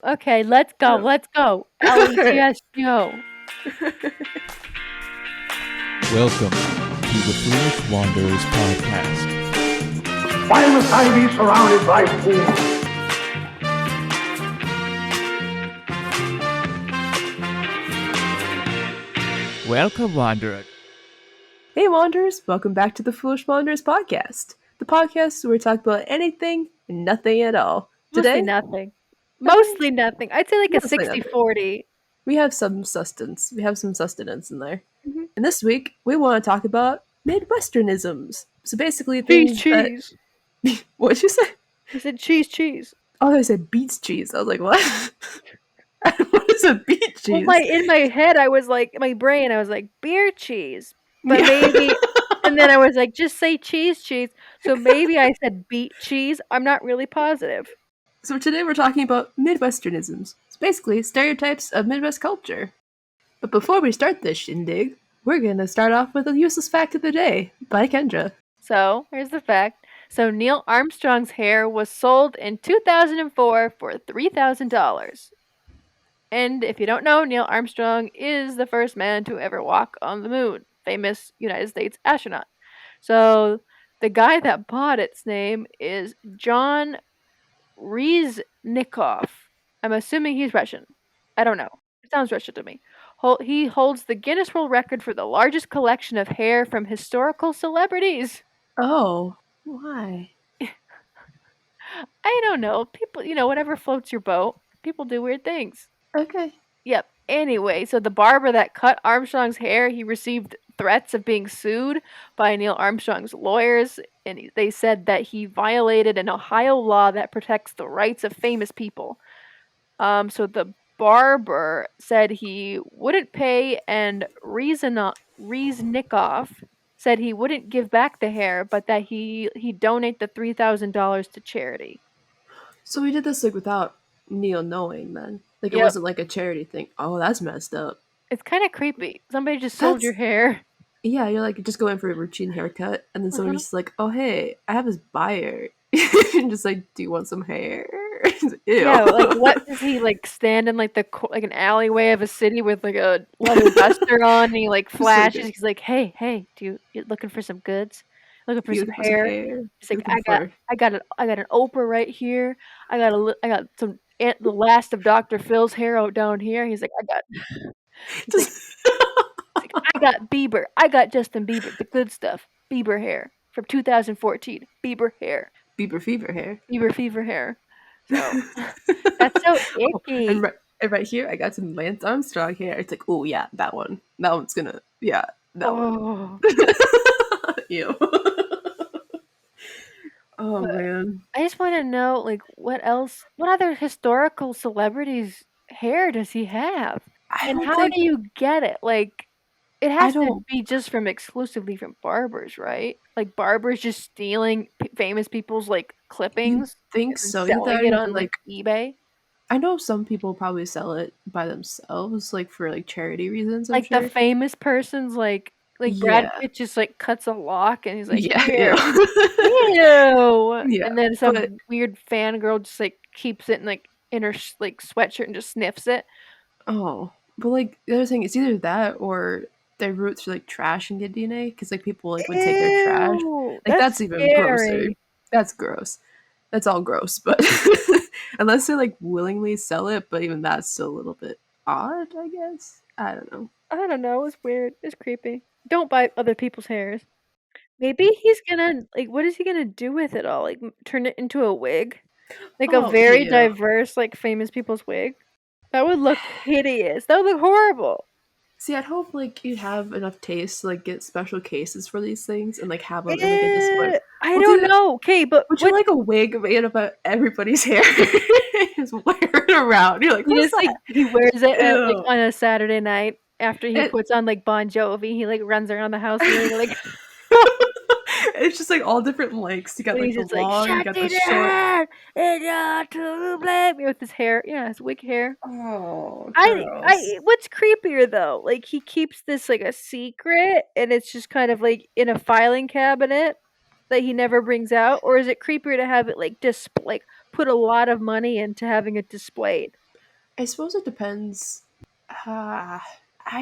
Okay, let's go. No. Let's go. LETS go. Welcome to the Foolish Wanderers podcast. Why must I be surrounded by fools? Welcome, Wanderer. Hey, Wanderers! Welcome back to the Foolish Wanderers podcast. The podcast where we talk about anything and nothing at all. Mostly Today, nothing. Mostly nothing. I'd say like a Mostly nothing. 60-40. we have some sustenance. We have some sustenance in there. Mhm. And this week, we want to talk about Midwesternisms. So basically, things Cheese. that... What'd you say? I said cheese. Oh, I said beets cheese. I was like, what? What is a beet cheese? Well, in my head, I was like, my brain, I was like, beer cheese. But Yeah. maybe, and then I was like, just say cheese. So maybe I said beet cheese. I'm not really positive. So today we're talking about Midwesternisms. It's basically stereotypes of Midwest culture. But before we start this shindig, we're going to start off with a useless fact of the day by Kendra. So, here's the fact. So, Neil Armstrong's hair was sold in 2004 for $3,000. And if you don't know, Neil Armstrong is the first man to ever walk on the moon, famous United States astronaut. So, the guy that bought its name is John Reznikov. I'm assuming he's Russian. I don't know. It sounds Russian to me. He holds the Guinness World Record for the largest collection of hair from historical celebrities. Oh, why? I don't know. People, whatever floats your boat. People do weird things. Okay. Yep. Anyway, so the barber that cut Armstrong's hair, he received threats of being sued by Neil Armstrong's lawyers, and they said that he violated an Ohio law that protects the rights of famous people. So the barber said he wouldn't pay, and Reznikov said he wouldn't give back the hair, but that he'd donate the $3,000 to charity. So we did this without Neil knowing then. It Yep. wasn't like a charity thing. Oh, that's messed up. It's kind of creepy. Somebody just sold your hair. Yeah, you're like just going for a routine haircut, and then someone's just like, "Oh, hey, I have this buyer." And just like, "Do you want some hair?" Ew. Yeah, what does he stand in an alleyway of a city with a leather duster on, and he flashes? He's like, "Hey, you looking for some goods? Looking for some hair?" He's like, "I got an Oprah right here. I got some the last of Dr. Phil's hair out down here." He's like, "I got Bieber. I got Justin Bieber, the good stuff. Bieber hair from 2014. Bieber hair. Bieber fever hair. Bieber fever hair." So that's so icky. And right here, I got some Lance Armstrong hair. It's like, oh yeah, that one. That one's gonna, yeah, that one. Ew. Oh man. I just want to know, what other historical celebrities' hair does he have? And how do you get it? It has to be just exclusively from barbers, right? Like barbers just stealing famous people's clippings. Think so? Selling it on eBay. I know some people probably sell it by themselves, for charity reasons. The famous person's Brad Pitt just cuts a lock and he's like, "Here." Ew. Yeah, and then some weird fangirl just keeps it in her sweatshirt and just sniffs it. Oh, but the other thing, it's either that or their roots are trash and get DNA, because people would take their trash. That's even grosser. That's gross. That's all gross. But unless they willingly sell it, but even that's still a little bit odd, I guess. I don't know. It's weird. It's creepy. Don't buy other people's hairs. Maybe he's gonna what is he gonna do with it all? Turn it into a wig? A very diverse famous people's wig? That would look hideous. That would look horrible. See, I'd hope you'd have enough taste to get special cases for these things and have them in a display. I don't know. Okay, but would you like a wig made of everybody's hair? Just wear it around. You're like, what's that? He wears it on a Saturday night after he puts on Bon Jovi. He runs around the house and it's just all different lengths. You got the long, you got the short. With his hair, his wig hair. Oh, what's creepier though? He keeps this a secret, and it's just kind of in a filing cabinet that he never brings out, or is it creepier to have it put a lot of money into having it displayed? I suppose it depends. I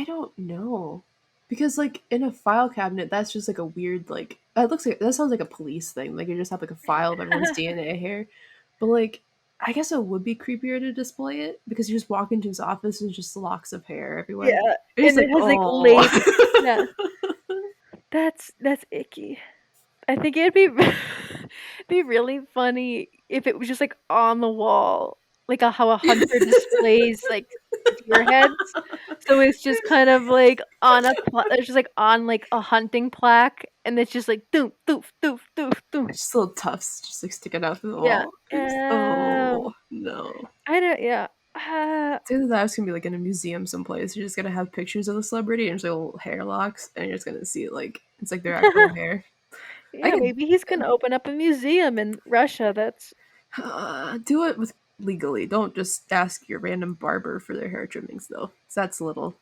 don't know. Because, like, in a file cabinet, that's just, like, a weird, like... that sounds like a police thing. Like, you just have, like, a file of everyone's DNA here. But, like, I guess it would be creepier to display it, because you just walk into his office and just locks of hair everywhere. Yeah, It's and like, it has, like, oh. labels. Yeah. That's icky. I think it'd be be really funny if it was just, like, on the wall, like, how a hunter displays, like, deer heads. So it's just kind of, like, on a it's just, like, on, like, a hunting plaque, and it's just, like, "Doof, doof, doof, doof, doof." Just little tufts just, like, sticking out through the Yeah. wall. Oh, no. I don't yeah. It's either that or it's gonna be, like, in a museum someplace. You're just gonna have pictures of the celebrity and just, like, little hair locks, and you're just gonna see it, like, it's, like, their actual hair. I Yeah, could maybe he's gonna open up a museum in Russia that's do it with legally. Don't just ask your random barber for their hair trimmings, though. 'Cause that's a little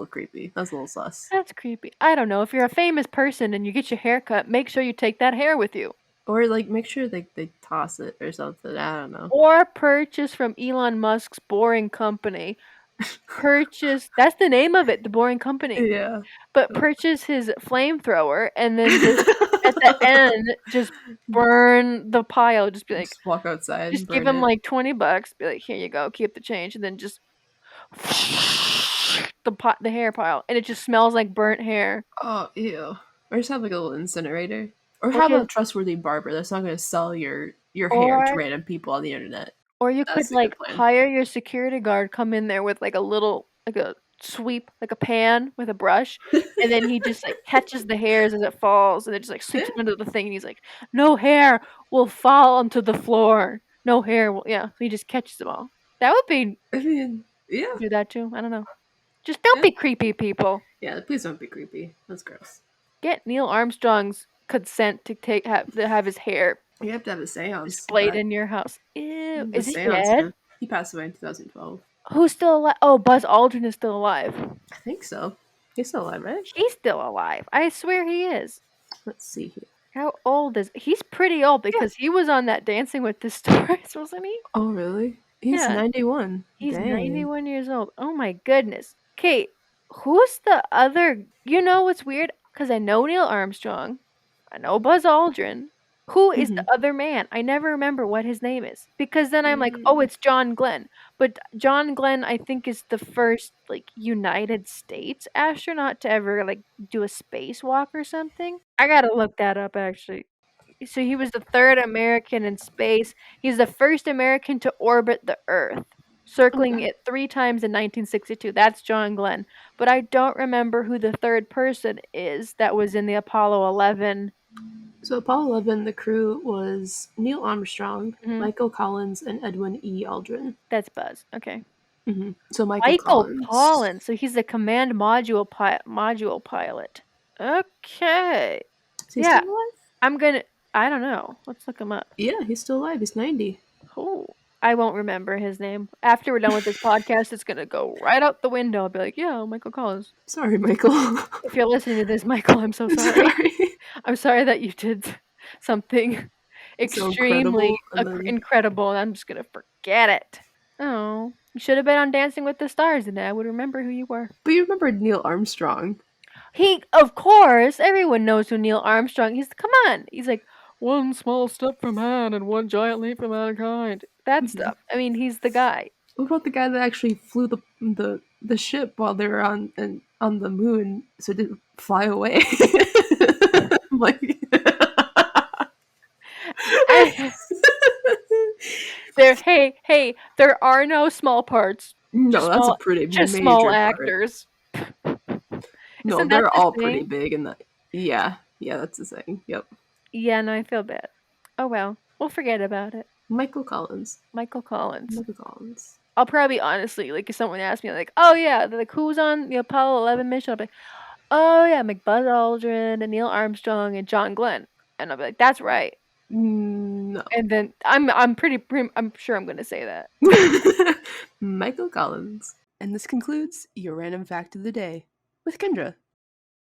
creepy. That's a little sus. that's creepy. I don't know, if you're a famous person and you get your hair cut, make sure you take that hair with you. Or, like, make sure they toss it or something. I don't know. Or purchase from Elon Musk's Boring Company. That's the name of it, the Boring Company. Yeah. But purchase his flamethrower and then just at the end just burn the pile. Just be like, Just walk outside and just give burn him it. like $20. Be like, here you go, keep the change, and then just the hair pile, and it just smells like burnt hair. Oh, ew. Or just have, like, a little incinerator. Or have Okay, a trustworthy barber that's not gonna sell your hair to or random people on the internet. or you That's could a good like plan. hire your security guard come in there with like a little like a sweep, like a pan with a brush, and then he just like catches the hairs as it falls, and it just like sweeps Yeah. them into the thing, and he's like, "No hair will fall onto the floor. No hair will." Yeah, so he just catches them all. That would be I mean, yeah. do that too. I don't know. Just don't Yeah. be creepy, people. Yeah, please don't be creepy. That's gross. Get Neil Armstrong's consent to have his hair You have to have a seance. displayed in your house. Ew, The is he seance, dead? man. He passed away in 2012. Who's still alive? Oh, Buzz Aldrin is still alive. I think so. He's still alive, right? He's still alive. I swear he is. Let's see here. How old is he's pretty old because he was on that Dancing with the Stars, wasn't he? Oh, really? He's Yeah. 91. He's Dang. 91 years old. Oh my goodness. Kate, who's the other you know what's weird? Because I know Neil Armstrong. I know Buzz Aldrin. Who is the other man? I never remember what his name is. Because then I'm like, oh, it's John Glenn. But John Glenn, I think, is the first like United States astronaut to ever like do a spacewalk or something. I gotta look that up actually. So he was the third American in space. He's the first American to orbit the Earth, circling it 3 times in 1962. That's John Glenn. But I don't remember who the third person is that was in the Apollo 11. So Apollo 11, the crew was Neil Armstrong, Mhm. Michael Collins, and Edwin E. Aldrin. That's Buzz. Okay. So Michael Collins. So he's the command module pilot. Okay. Is he Yeah. still alive? I don't know. Let's look him up. Yeah, he's still alive. He's 90. Oh, I won't remember his name. After we're done with this podcast, it's gonna go right out the window. I'll be like, yeah, Michael Collins. Sorry, Michael. If you're listening to this, Michael, I'm so sorry. I'm sorry that you did something extremely incredible, and I'm just gonna forget it. Oh, you should have been on Dancing with the Stars, and I would remember who you were. But you remember Neil Armstrong. Of course, everyone knows who Neil Armstrong. Come on. He's like, one small step for man and one giant leap for mankind. That stuff. I mean, he's the guy. What about the guy that actually flew the ship while they were on the moon, so it didn't fly away? Like, there are no small parts. no, that's a pretty just major small part. actors. No, Isn't that they're the all thing? pretty big, and yeah, that's the saying. Yep. Yeah, no, I feel bad. Oh well, we'll forget about it. Michael Collins. Michael Collins. Michael Collins. I'll probably honestly, like, if someone asked me, like, oh yeah, like, who's on the Apollo 11 mission? I'll be like, oh yeah, like Buzz Aldrin and Neil Armstrong and John Glenn, and I'll be like, that's right. No. And then I'm sure I'm gonna say that. Michael Collins. And this concludes your random fact of the day with Kendra.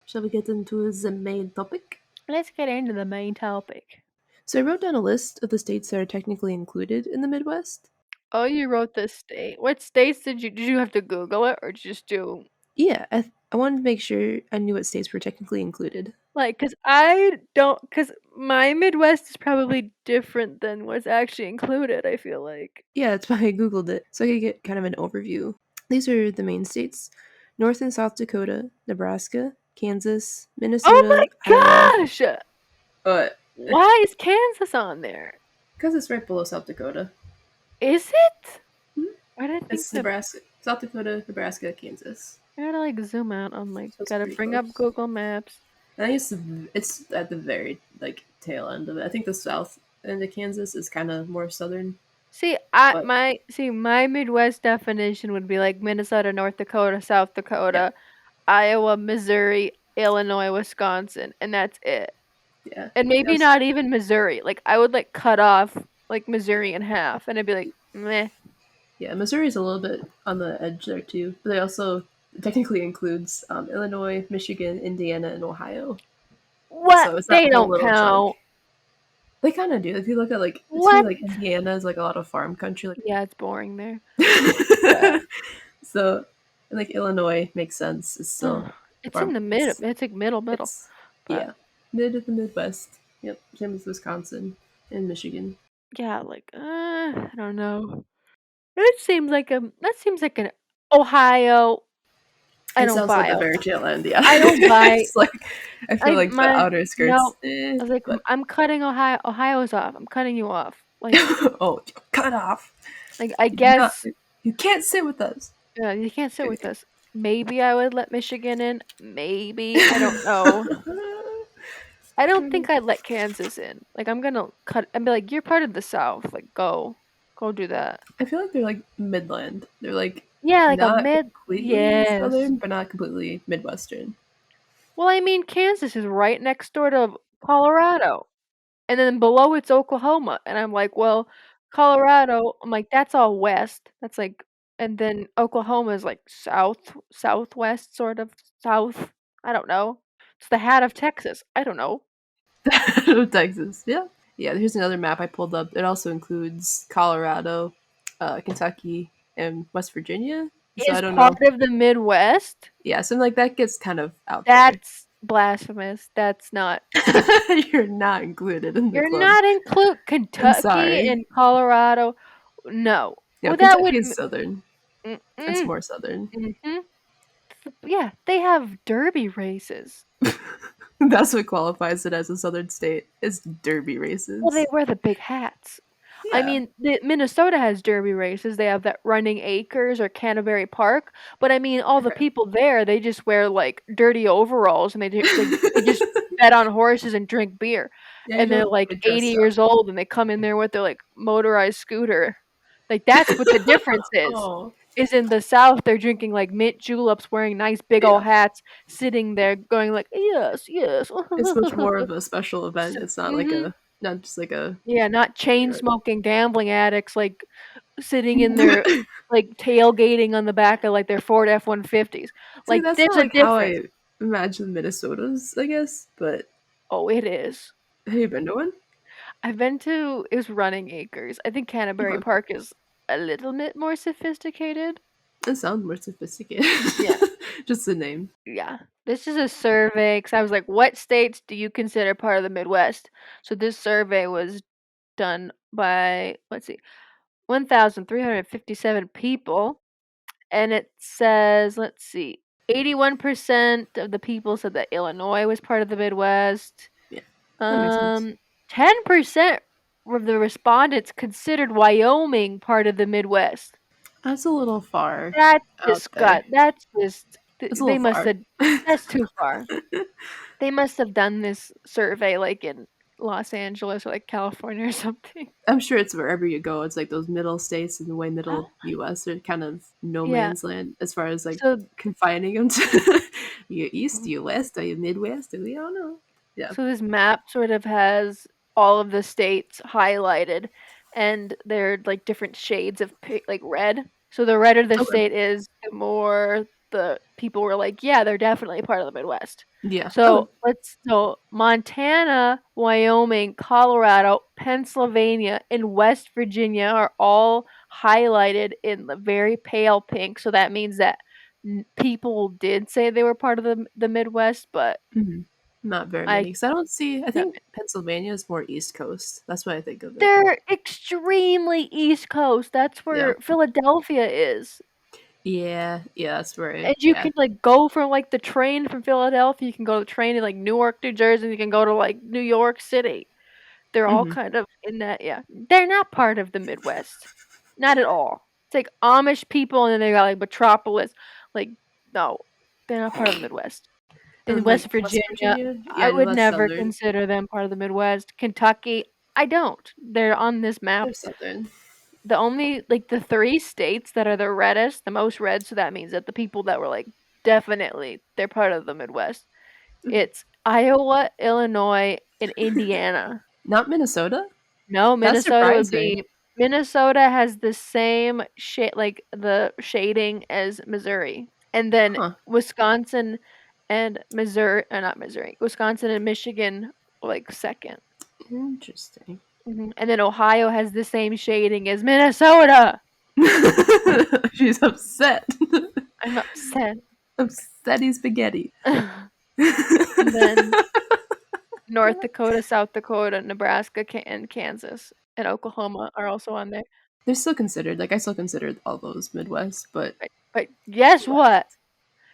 Shall we get into the main topic? Let's get into the main topic. So I wrote down a list of the states that are technically included in the Midwest. Oh, you wrote the state. What states did you have to Google it or just do? Yeah, I wanted to make sure I knew what states were technically included. Like, cause I don't, cause my Midwest is probably different than what's actually included. I feel like. Yeah, that's why I googled it so I could get kind of an overview. These are the main states: North and South Dakota, Nebraska, Kansas, Oh Minnesota, Iowa. my gosh! But Why is Kansas on there? because it's right below South Dakota. Is it? Mhm. Why did I think It's Nebraska, South Dakota, Nebraska, Kansas. I gotta like zoom out on like So it's gotta pretty bring up close. Google Maps. I think it's at the very like tail end of it. I think the south end of Kansas is kind of more southern, See, but my Midwest definition would be like Minnesota, North Dakota, South yeah, Dakota, Iowa, Missouri, Illinois, Wisconsin, and that's it. yeah, And maybe yes, not even Missouri. Like I would like cut off like Missouri in half, and I'd be like, meh. yeah. Missouri's a little bit on the edge there too, but they also technically includes Illinois, Michigan, Indiana, and Ohio. What? So it's that They whole don't little chunk. count. They kind of do. If you look at like to me, What? like Indiana is like a lot of farm country. Yeah, it's boring there. Yeah. Like, so, and like Illinois makes sense. It's still It's in farm. the mid. It's like middle. It's But yeah, mid of the Midwest. Yep, same as Wisconsin and Michigan. yeah, like I don't know. That seems like an Ohio. I It don't sounds like buy the it. very tail end. Yeah, I don't buy. it's like I feel like the outer No. skirts. I was like, But I'm cutting Ohio. Ohio's off. I'm cutting you off. Like, oh, cut off. I You do not. guess. You can't sit with us. Yeah, you can't sit with us. Maybe I would let Michigan in. Maybe I don't know. I don't think I'd let Kansas in. Like, I'm gonna cut and be like, you're part of the South. Like, go do that. I feel like they're like Midland. They're like Yeah, like a not mid. completely Yes. southern, but not completely Midwestern. Well, I mean, Kansas is right next door to Colorado. And then below it's Oklahoma. And I'm like, well, Colorado, I'm like, that's all west. That's like, and then Oklahoma is like southwest, sort of south. I don't know. It's the hat of Texas. I don't know. Texas. Yeah. Yeah, here's another map I pulled up. It also includes Colorado, Kentucky, and West Virginia. So I Is don't part know. of the Midwest. Yeah, so like that gets kind of out That's blasphemous. That's not. there. You're not included in the You're club. not include I'm Kentucky sorry. and Colorado. No. Yeah, Well, that would. Kentucky is southern. That's Mm-mm. more southern. Mm-hmm. Yeah, they have derby races. That's what qualifies it as a southern state. Is derby Well, they races. wear the big hats. I Yeah. mean, Minnesota has derby races. They have that Running Acres or Canterbury Park. But I mean, all the Okay. people there, they just wear like dirty overalls and they just bet on horses and drink beer. Yeah, you And they're don't like get 80 dressed up. years old and they come in there with their like motorized scooter. Like that's what the difference is. Oh. Is in the South, they're drinking like mint juleps, wearing nice big Yeah. old hats, sitting there going like, yes, yes. It's much more of a special event. It's not like Mhm. a not just like a Yeah, not chain regular. smoking gambling addicts like sitting in their like tailgating on the back of like their Ford F-150s. See, Like that's there's not a like how difference. I imagine Minnesota's, I guess. But Oh, it is. have you been to one? I've been to it was Running Acres. I think Canterbury Okay. Park is a little bit more sophisticated. It sounds more sophisticated. Yeah. Just the name. Yeah. This is a survey because I was like, what states do you consider part of the Midwest? So this survey was done by, let's see, 1,357 people. And it says, let's see, 81% of the people said that Illinois was part of the Midwest. Yeah, that makes sense. 10% of the respondents considered Wyoming part of the Midwest. That's a little far That's out there. That's just, That's a they little must far. have, that's too far. They must have done this survey like in Los Angeles or like California or something. I'm sure it's wherever you go. It's like those middle states in the way middle U.S. are kind of no Yeah. man's land as far as like So confining them to you east, you west, are you Midwest? We don't know. Yeah. So this map sort of has all of the states highlighted, and they're like different shades of like red. So the redder the Okay. state is, the more the people were like, yeah, they're definitely part of the Midwest. Yeah. So Okay. so Montana, Wyoming, Colorado, Pennsylvania, and West Virginia are all highlighted in the very pale pink. So that means that people did say they were part of the Midwest, but Not very I many. Because I don't see. I no, think Pennsylvania is more East Coast. That's what I think of it. they're extremely East Coast. That's Yeah. where Philadelphia is. Yeah. Yeah. That's right. And you Yeah. can like go from like the train from Philadelphia, you can go to the train to like Newark, New Jersey, and you can go to like New York City. They're all Hmm. kind of in that, yeah. They're not part of the Midwest. Not at all. It's like Amish people and then they got like Metropolis. Like, no, they're not part of the Midwest. And In then West like West Virginia, Virginia. Yeah. I I know would that's never southern. consider them part of the Midwest. Kentucky, I don't. They're on this map. They're southern. The only like the 3 states that are the reddest, the most red, so that means that the people that were like definitely they're part of the Midwest. It's Iowa, Illinois, and Indiana. Not Minnesota. No, That's Minnesota would surprising. be Minnesota has the same shade like the shading as Missouri. And then Huh. Wisconsin and Missouri, not Missouri. Wisconsin and Michigan like second. Interesting. And then Ohio has the same shading as Minnesota. She's upset. I'm upset. Upsetty spaghetti. And then North Dakota, South Dakota, Nebraska, and Kansas, and Oklahoma are also on there. They're still considered. Like I still considered all those Midwest, but But guess what?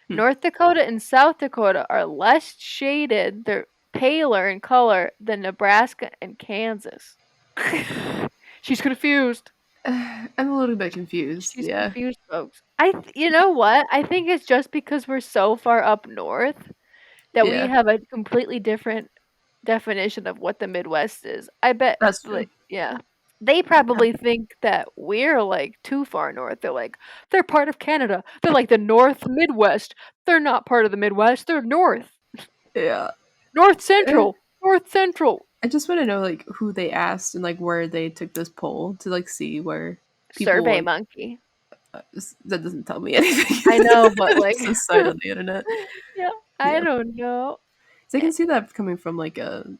Hmm. North Dakota and South Dakota are less shaded. They're paler in color than Nebraska and Kansas. She's confused. I'm a little bit confused. She's Yeah. confused, folks. You know what? I think it's just because we're so far up north that we Yeah. have a completely different definition of what the Midwest is. I bet, That's true. like, yeah. They probably think that we're like too far north. They're like, they're part of Canada. They're like the North Midwest. They're not part of the Midwest. They're North. Yeah. North Central. North Central. I just want to know like who they asked and like where they took this poll to like see where people Survey like, monkey. that doesn't tell me anything. I know, but like, it's a site on the internet. yeah, I don't know. So I can see that coming from like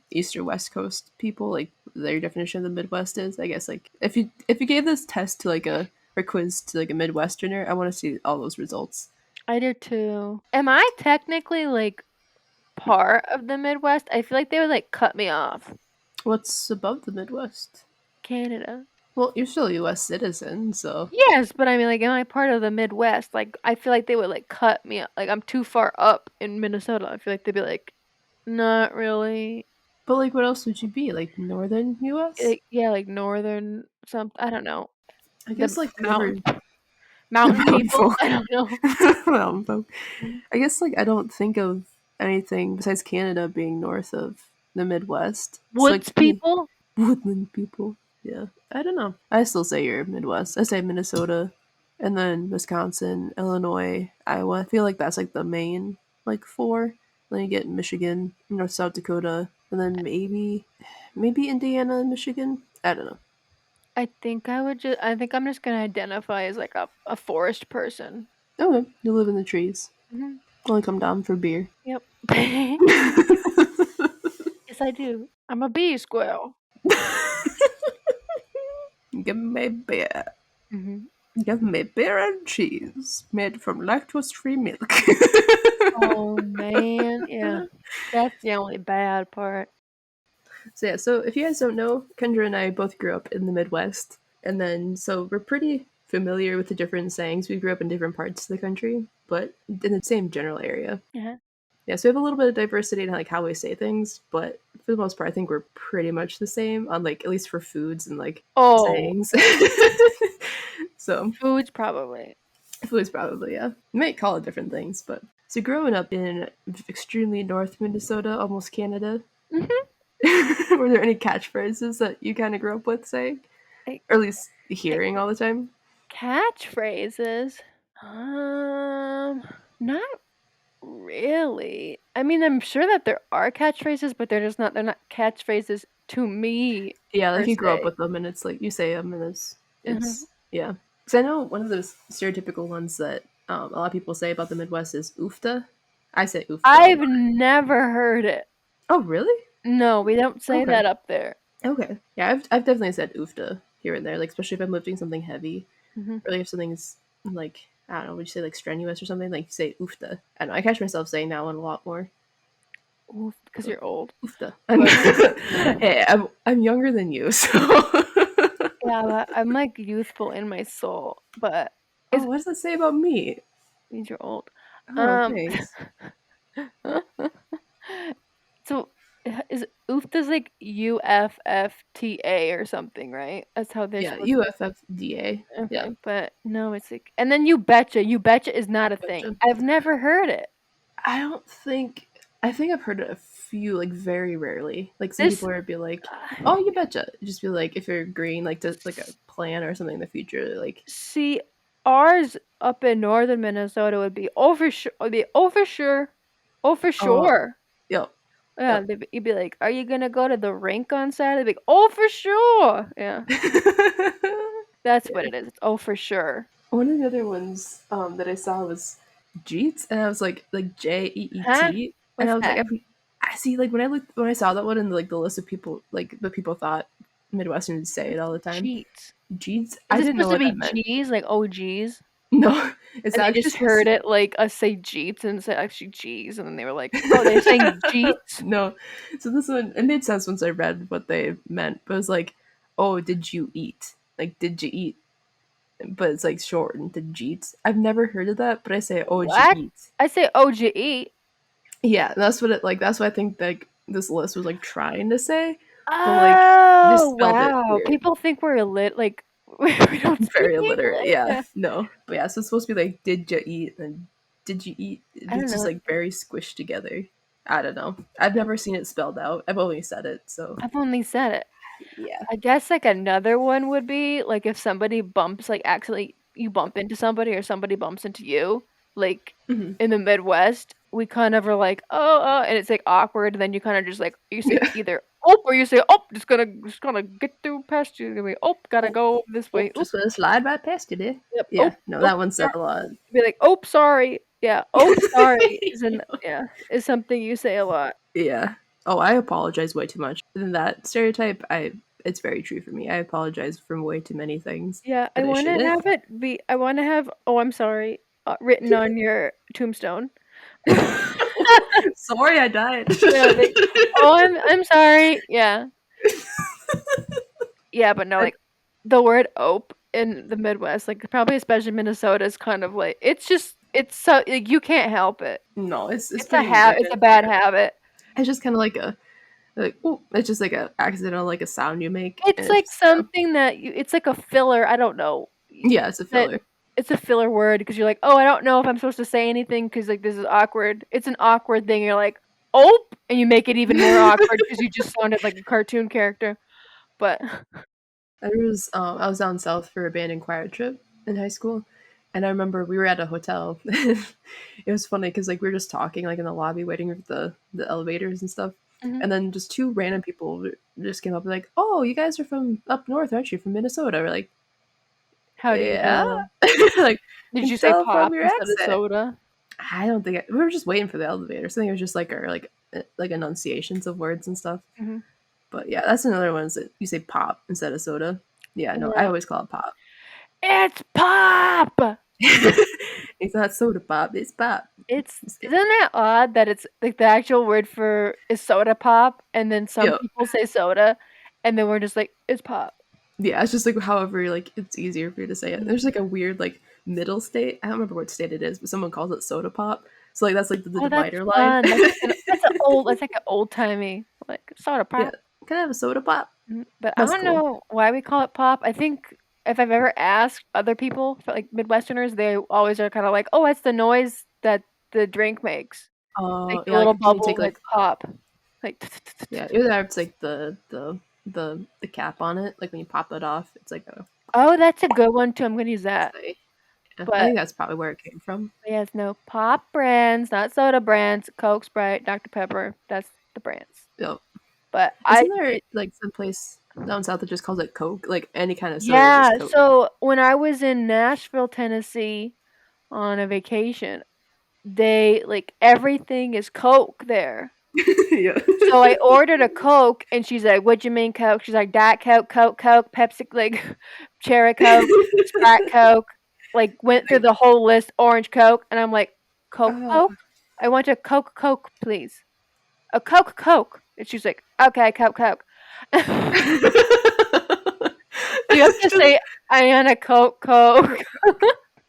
East or West Coast people, like their definition of the Midwest is. I guess like if you gave this test to like a or quiz to like a Midwesterner, I want to see all those results. I do too. Am I technically like part of the Midwest? I feel like they would like cut me off. What's above the Midwest? Canada. Well, you're still a U.S. citizen, so Yes, but I mean, like, am I part of the Midwest? Like, I feel like they would like cut me. Like, I'm too far up in Minnesota. I feel like they'd be like, not really. But like, what else would you be? Like northern U.S.? Yeah, like northern something. I don't know. I guess The like mountain mountain people. folk. I don't know. Mountain folk. I guess like I don't think of anything besides Canada being north of the Midwest. Woods people. Woodland people. Yeah, I don't know. I still say you're Midwest. I say Minnesota, and then Wisconsin, Illinois, Iowa. I feel like that's like the main like 4. Then you get Michigan, North South Dakota, and then maybe Indiana and Michigan. I don't know. I think I'm just gonna identify as like a forest person. Okay, you live in the trees. Mhm. Only come down for beer. Yep. Yes, I do. I'm a bee squirrel. Give me beer. Mm-hmm. Give me beer and cheese made from lactose-free milk. Oh man, yeah. That's the only bad part. So yeah, so if you guys don't know, Kendra and I both grew up in the Midwest, and then so we're pretty familiar with the different sayings. We grew up in different parts of the country, but in the same general area. Yeah. Yeah, so we have a little bit of diversity in like how we say things, but for the most part, I think we're pretty much the same on like at least for foods and like sayings. So Foods probably. foods probably, yeah. You might call it different things, but so growing up in extremely North Minnesota, almost Canada. Mm-hmm. Were there any catchphrases that you kind of grew up with saying, or at least hearing all the time? Catchphrases? Not really. I mean, I'm sure that there are catchphrases, but they're not catchphrases to me. Yeah, like per you grow up se. with them, and it's like you say them, and it's yeah. Because I know one of those stereotypical ones that a lot of people say about the Midwest is oofta. I say oofta. I've never heard it. Oh, really? No, we don't say Okay. that up there. Okay. Yeah, I've definitely said oofta here and there, like especially if I'm lifting something heavy, Mm-hmm. or like if something's like, I don't know, would you say like strenuous or something? Like you say oofta. I don't know. I catch myself saying that one a lot more. Because you're old. Oofta. But, Hey, I'm younger than you, so. yeah, but I'm like youthful in my soul, but Oh, what does that say about me? means you're old. Oh, thanks. So is UFTA's like UFFTA or something, right? That's how they're Yeah, supposed to. UFFDA. Okay, Yeah, but no, it's like, and then you betcha. You betcha is not a thing. betcha. I've never heard it. I don't think. I think I've heard it a few, like very rarely. Like some This people would be like, "Oh, you betcha." Just be like, if you're agreeing, like to like a plan or something in the future, like. see, ours up in northern Minnesota would be oh for sure. Would be oh for sure, oh for Oh, sure. yep, Yeah, yep. you'd be like, "Are you gonna go to the rink on Saturday?" They'd be like, "Oh for sure." Yeah, that's what Yeah. it is. It's oh for sure. One of the other ones that I saw was Jeets, and I was like Huh? JEET, and I What's was like, that? I see, like when I saw that one in like the list of people, like the people thought Midwesterners say it all the time. Cheats. Jeets, Is I it didn't know supposed to what be that meant. G's, like OGs? No, it's And they actually just supposed heard to. it like us say Jeets and said actually G's, and then they were like, "Oh, they're saying Jeets." No, so this one it made sense once I read what they meant, but it was like, oh, did you eat? Like, did you eat? But it's like shortened to Jeets. I've never heard of that, but I say, oh, did you What? eat? I say OGE. Yeah, that's what it like. That's what I think like this list was like trying to say, but like they Oh spelled it wow! weird. People think we're like we don't speak Very illiterate. English. Yeah, Yeah. no, but yeah, so it's supposed to be like, did you eat? And did you eat? I don't It's just know. like very squished together. I don't know. I've never seen it spelled out. I've only said it, so I've only said it. yeah. I guess like another one would be like if somebody bumps like actually you bump into somebody or somebody bumps into you, like Hmm. in the Midwest, we kind of are like, oh, and it's like awkward, and then you kind of just like you say Yeah. either oh or you say oh just gonna get through past you. Gonna be, oh, gotta Oh, go this oh, way. Oop, just gonna slide right past you there. yep. Yeah, Oh, no, oh, that one said sorry. a lot. Be like, oh, sorry. Yeah. Oh, sorry is something you say a lot. Yeah. Oh, I apologize way too much. And that stereotype, it's very true for me. I apologize for way too many things Yeah, I that I want to shouldn't. have it be. I want to have. Oh, I'm sorry. Written on your tombstone. Sorry, I died. Yeah, like, oh, I'm sorry. Yeah, yeah, but no, like the word "ope" in the Midwest, like probably especially Minnesota, is kind of like it's so like you can't help it. No, it's It's a pretty like it's a bad habit. it's just kind of like oh, it's just like a accidental like a sound you make, It's and it's like just something that it's like a filler. I don't know. yeah, it's a That filler. it's a filler word because you're like, oh, I don't know if I'm supposed to say anything because like this is awkward. It's an awkward thing. You're like, oh, and you make it even more awkward because you just sounded like a cartoon character. But I was down south for a band and choir trip in high school, and I remember we were at a hotel. It was funny because like we were just talking like in the lobby waiting for the elevators and stuff, Mhm. and then just two random people just came up and like, oh, you guys are from up north, aren't you? From Minnesota? We're like, How do you yeah, know? like Did can you say tell from pop your instead of accent. soda? I don't think we were just waiting for the elevator. So I think it was just like our like enunciations of words and stuff. Mhm. But yeah, that's another one is that you say pop instead of soda. Yeah, no, I Yeah. always call it pop. It's pop. It's not soda pop, it's pop. Just Isn't kidding. that odd that it's like the actual word for is soda pop, and then some Yeah. people say soda, and then we're just like it's pop. Yeah, it's just like however like it's easier for you to say it. Mhm. There's like a weird like middle state. I don't remember what state it is, but someone calls it soda pop. So like that's like the Oh, that's divider line. fun. That's like an old-timey, like, soda Yeah. pop. Can I have a soda pop? But I That's don't cool. know why we call it pop. I think if I've ever asked other people, like Midwesterners, they always are kinda like, "Oh, it's the noise that the drink makes." Like the Yeah, little like can you bubbles, take like, like pop. Like yeah, either that or it's like the cap on it, like when you pop it off, it's like a Oh, that's a good one too, I'm gonna use that. say. Yeah, I But think that's probably where it came from. yes, no, pop brands, not soda brands, Coke, Sprite, Dr. Pepper, that's the brands. Yep. But Isn't there like some place down south that just calls it Coke? Like any kind of soda is yeah, just Coke. so when I was in Nashville, Tennessee on a vacation, they like everything is Coke there. Yeah. So I ordered a Coke, and she's like, "What'd you mean Coke?" She's like, "Diet Coke, Coke, Coke, Pepsi, like Cherry Coke, Sprite Coke." Like went through the whole list, orange Coke, and I'm like, "Coke, Oh. Coke? I want a Coke, Coke, please. A Coke, Coke." And she's like, "Okay, Coke, Coke." You have to say, "I want a Coke, Coke."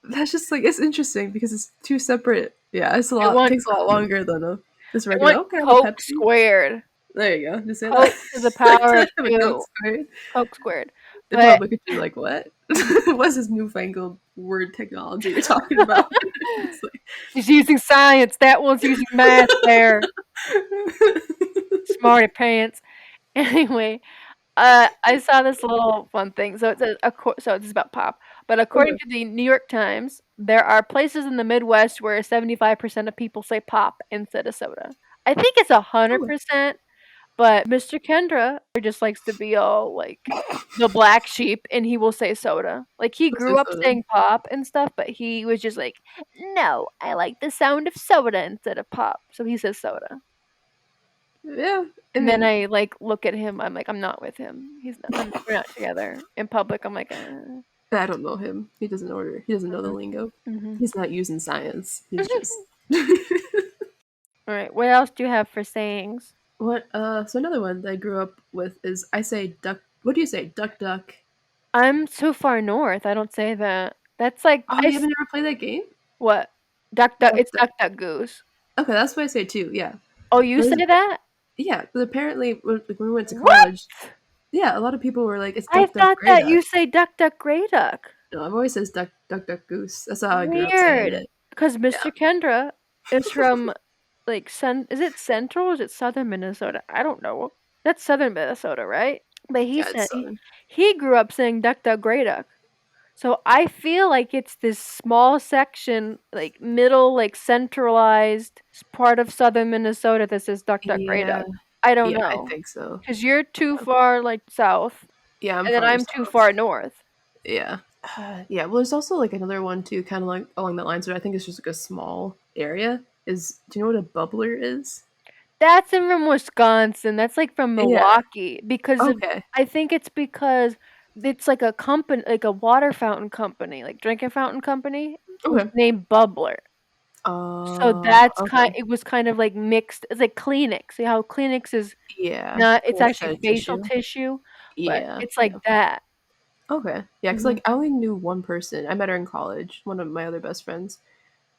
That's just like it's interesting because it's two separate. Yeah, it's a I lot. want Takes a lot longer than a just I regular. want Okay, I have a Coke Pepsi. squared. There you go. Just say that. Coke to the power of Have a Coke 2. squared. Coke squared. They But probably could be like, "What? What's this newfangled word technology you're talking about?" It's like, she's using science. That one's using math there. Smarty pants. Anyway, I saw this little fun thing. So it says, so it's about pop. But according okay. to the New York Times, there are places in the Midwest where 75% of people say pop instead of soda. I think it's 100%, but Mr. Kendra just likes to be all like the black sheep, and he will say soda. Like he Let's say grew up soda. saying pop and stuff, but he was just like, no, I like the sound of soda instead of pop. So he says soda. Yeah, I And then mean, I like look at him. I'm like, I'm not with him. We're not together in public. I'm like, I don't know him. He doesn't order. He doesn't know the lingo. mhm. He's not using science. He's just. All right. What else do you have for sayings? What? So another one that I grew up with is I say duck. What do you say? Duck, duck. I'm too far north. I don't say that. That's like Oh, you haven't ever played that game? what? Duck duck. Duck, It's duck. duck duck goose. Okay, that's what I say too. Yeah. Oh, you But say that? yeah, but apparently when we went to What? college, yeah, a lot of people were like, "It's I duck, duck, thought gray that duck." you say duck duck gray duck. No, I've always says duck, duck, duck, goose. That's how I grew up saying Weird. it. Because Yeah, Mr. Kendra is from like is it central or is it southern Minnesota? I don't know. That's southern Minnesota, right? But he yeah, said it's southern. he grew up saying duck duck gray duck. So I feel like it's this small section, like middle, like centralized part of southern Minnesota that says duck duck gray Yeah, duck. I don't yeah, I know. think so. Because you're too far like south, Yeah, I'm and then farther I'm too south. far north. Yeah. Yeah, well, there's also like another one too, kind of like along that lines, but I think it's just like a small area. Is do you know what a bubbler is? That's from Wisconsin. That's like from Yeah. Milwaukee because of Okay. I think it's because it's like a company, like a water fountain company, like drinking fountain company was Okay. named Bubbler. So that's Okay. it was kind of like mixed. It's like Kleenex. See how Kleenex is Yeah. not, it's Like actually shedded facial tissue. tissue, but Yeah. it's Yeah. like that. Okay. Yeah, because Mhm. like I only knew one person. I met her in college. One of my other best friends.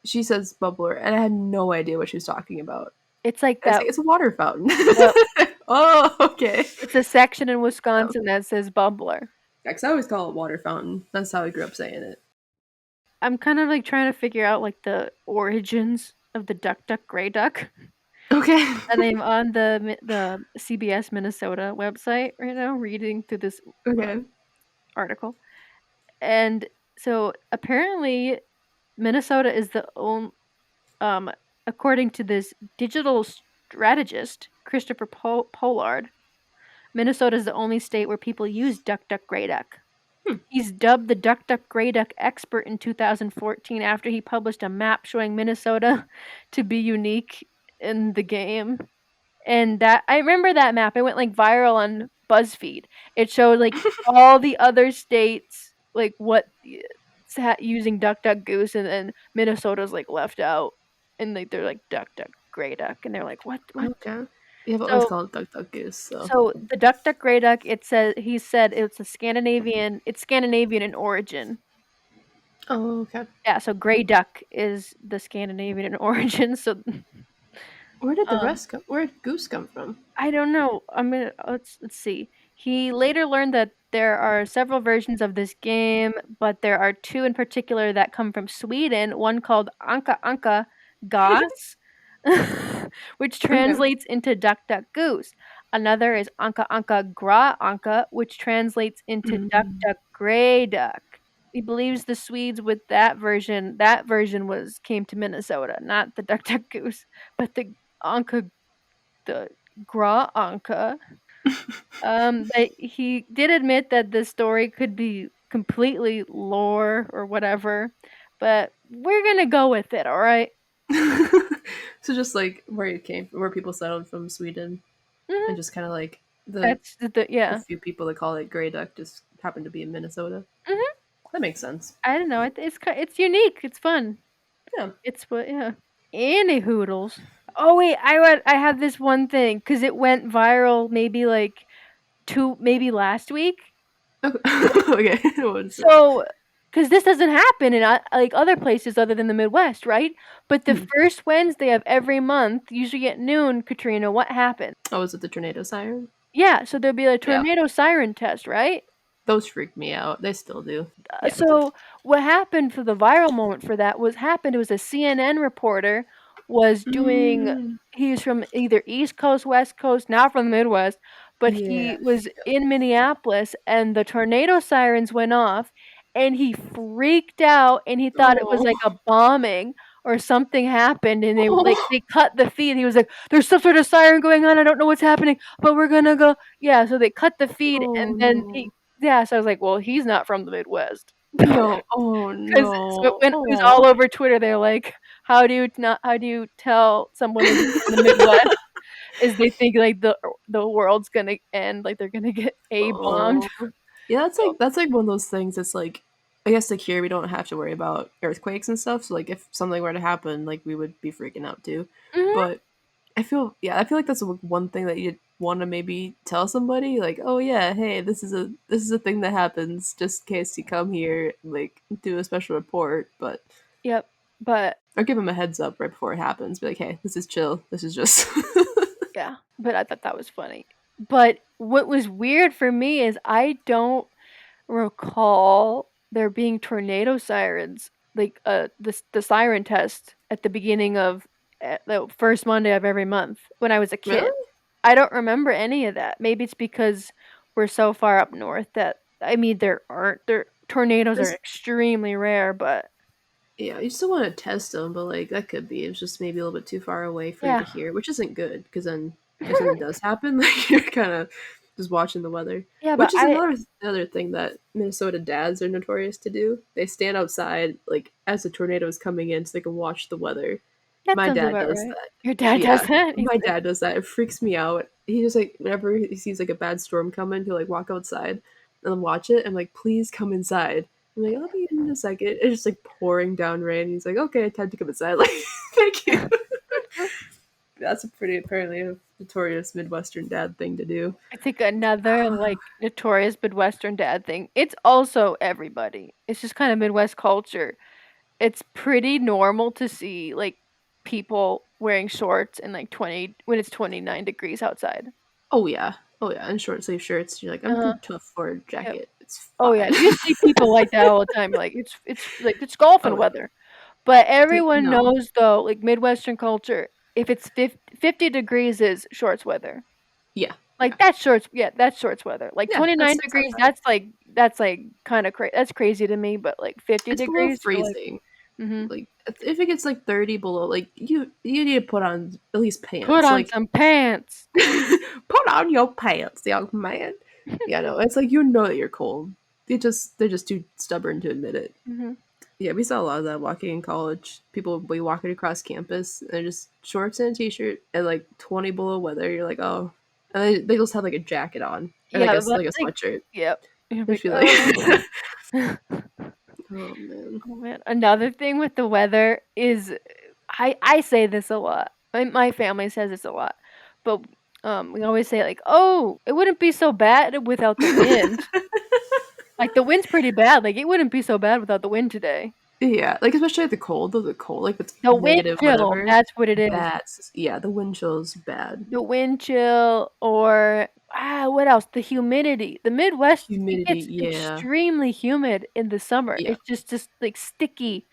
She says bubbler, and I had no idea what she was talking about. It's like I was that. like, it's a water fountain. Yep. Oh, okay. It's a section in Oh. Wisconsin that says Bubbler. Yeah, 'cause I always call it water fountain. That's how I grew up saying it. I'm kind of like trying to figure out like the origins of the duck duck gray duck. Okay. And I'm on the CBS Minnesota website right now, reading through this Okay. article, and so apparently Minnesota is the only, um, according to this digital strategist Christopher Pollard, Minnesota is the only state where people use Duck Duck Gray Duck. Hmm. He's dubbed the Duck Duck Gray Duck expert in 2014 after he published a map showing Minnesota to be unique in the game. And that I remember that map. It went like viral on BuzzFeed. It showed like all the other states like what using Duck Duck Goose, and then Minnesota's like left out, and like they're like Duck Duck Gray Duck, and they're like what? Okay. Yeah, I've always So called it duck duck goose. So. so the Duck Duck Gray Duck, it says he said it's Scandinavian in origin. Oh, okay. Yeah, so Gray Duck is the Scandinavian in origin. So Where did the um rest come? Where did goose come from? I don't know. I'm gonna let's see. He later learned that there are several versions of this game, but there are two in particular that come from Sweden. One called Anka Anka Gas, which Okay. translates into Duck Duck Goose. Another is Anka Anka Gra Anka, which translates into Duck Mm. Duck Gray Duck. He believes the Swedes with that version. That version came to Minnesota, not the Duck Duck Goose, but the Gra Anka. But he did admit that the story could be completely lore or whatever, but we're gonna go with it, all right? So just like where you came from, where people settled from Sweden, Mhm. and just kind of like That's the the yeah. few people that call it gray duck just happened to be in Minnesota. Mhm. That makes sense. I don't know. It's unique. It's fun. Yeah. It's what yeah. Any hoodles. Oh wait, I have this one thing because it went viral maybe like maybe last week. Okay. Okay. What is it? So, because this doesn't happen in like other places other than the Midwest, right? But the Mhm. first Wednesday of every month, usually at noon, Katrina, what happens? Oh, is it the tornado siren? Yeah, so there'll be a Yeah. tornado siren test, right? Those freak me out. They still do. Yeah. So what happened for the viral moment for that it was a CNN reporter was doing Mm, he's from either East Coast, West Coast, now from the Midwest, but yeah. he was in Minneapolis and the tornado sirens went off and he freaked out and he thought it was Oh. like a bombing or something happened and Oh. they cut the feed. He was like, "There's some sort of siren going on. I don't know what's happening, but we're gonna go." Yeah, so they cut the feed Oh and then no. yeah, so I was like, "Well, he's not from the Midwest." No. Oh 'Cause so no. when it was all Oh. over Twitter, they're like, how do you tell someone isn't from the Midwest is they think, like, the world's gonna end, like, they're gonna get A-bombed." Oh. Yeah, So that's like one of those things that's like I guess like here we don't have to worry about earthquakes and stuff. So like if something were to happen, like we would be freaking out too. mhm, But I feel like that's one thing that you'd want to maybe tell somebody like, oh yeah, hey, this is a thing that happens just in case you come here, like do a special report, but yep, but or give them a heads up right before it happens. Be like, hey, this is chill. This is just yeah, but I thought that was funny. But what was weird for me is I don't recall there being tornado sirens, like, the siren test at the beginning of, the first Monday of every month when I was a really. kid. I don't remember any of that. Maybe it's because we're so far up north that I mean, there tornadoes are This extremely rare, but Yeah, you still want to test them, but like that could be it's just maybe a little bit too far away for you to yeah. hear, which isn't good because then if something does happen, like you're kind of just watching the weather. Yeah, but Which is I another thing that Minnesota dads are notorious to do. They stand outside like as the tornado is coming in, so they can watch the weather. that My sounds dad about does right. that. Your dad does Yeah, that? He's my like, dad does that. It freaks me out. He just like whenever he sees like a bad storm coming, he'll like walk outside and then watch it and like please come inside. I'm like, I'll be in a second. It's just like pouring down rain. He's like, okay, time to come inside. Like, thank you. That's a pretty apparently a notorious Midwestern dad thing to do. I think another, like, notorious Midwestern dad thing, it's also everybody. It's just kinda Midwest culture. It's pretty normal to see, like, people wearing shorts and, like, 20 when it's 29 degrees outside. Oh yeah, and short sleeve shirts. You're like, I'm Uh-huh, too tough for a yep. jacket. It's Oh, yeah, fine. you see people like that all the time, like, it's golfing Oh yeah, weather. But like everyone no, knows, though, like, Midwestern culture, if it's 50 degrees is shorts weather. yeah, Like, yeah, that's shorts weather. Like, yeah. 29 That's degrees, outside. that's, like, kinda that's crazy to me, but, like, 50 It's below degrees, you're like, freezing. "Mhm. Like if it gets like 30 below, like you need to put on at least Put pants. on Like some pants." put on your pants, young man. Yeah, no, it's like you know that you're cold. They're just too stubborn to admit it. Mhm. Yeah, we saw a lot of that walking in college. People will be walking across campus and they're just shorts and a t-shirt and like 20 below weather. You're like, oh, and they just have like a jacket on or Yeah, but, like a like sweatshirt. yep. You're Just like, be like, "Oh." oh man, Oh, man. Another thing with the weather is I say this a lot. My family says this a lot, but, we always say, like, "Oh, it wouldn't be so bad without the wind." Like, the wind's pretty bad, like, it wouldn't be so bad without the wind today. yeah, like especially at the cold. Though the cold, like it's The wind negative, chill, whatever. that's what it is. That's yeah, the wind chill's bad. The wind chill or, what else? The humidity. The Midwest, it Humidity, gets yeah, extremely humid in the summer. yeah, It's just, like, sticky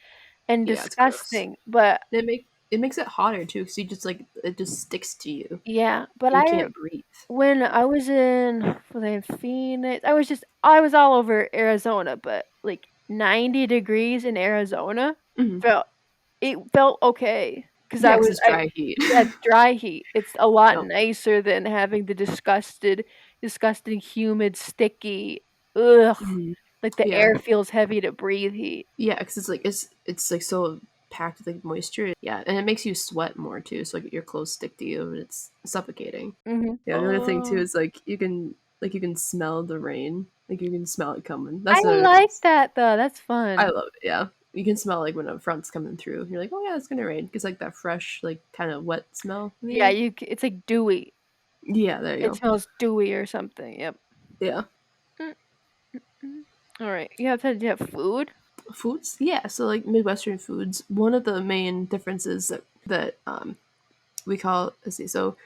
and yeah. It's gross. disgusting, but It makes it hotter too, because you just like it just sticks to you. yeah, but You can't breathe. when I was in Phoenix, I was all over Arizona, but, like, 90 degrees in Arizona Mhm. felt felt okay because Yeah, because it's dry heat. yeah, it's dry heat. It's a lot Yep. nicer than having the disgusting, humid, sticky, ugh, Mhm. like the Yeah. air feels heavy to breathe heat. Yeah, because it's like so packed with like moisture. Yeah, and it makes you sweat more too. So like your clothes stick to you, and it's suffocating. Mm-hmm. Yeah, the other thing too is like you can smell the rain. Like you can smell it coming. I That's another thing. like that though. That's fun. I love it. Yeah, you can smell like when a front's coming through. You're like, oh yeah, it's gonna rain. It's like that fresh, like kind of wet smell. in the Yeah, air. it's like dewy. Yeah, there you It go. smells dewy or something. Yep. Yeah. All right. You have food. Foods, yeah. So like Midwestern foods, one of the main differences that we call, let's see, so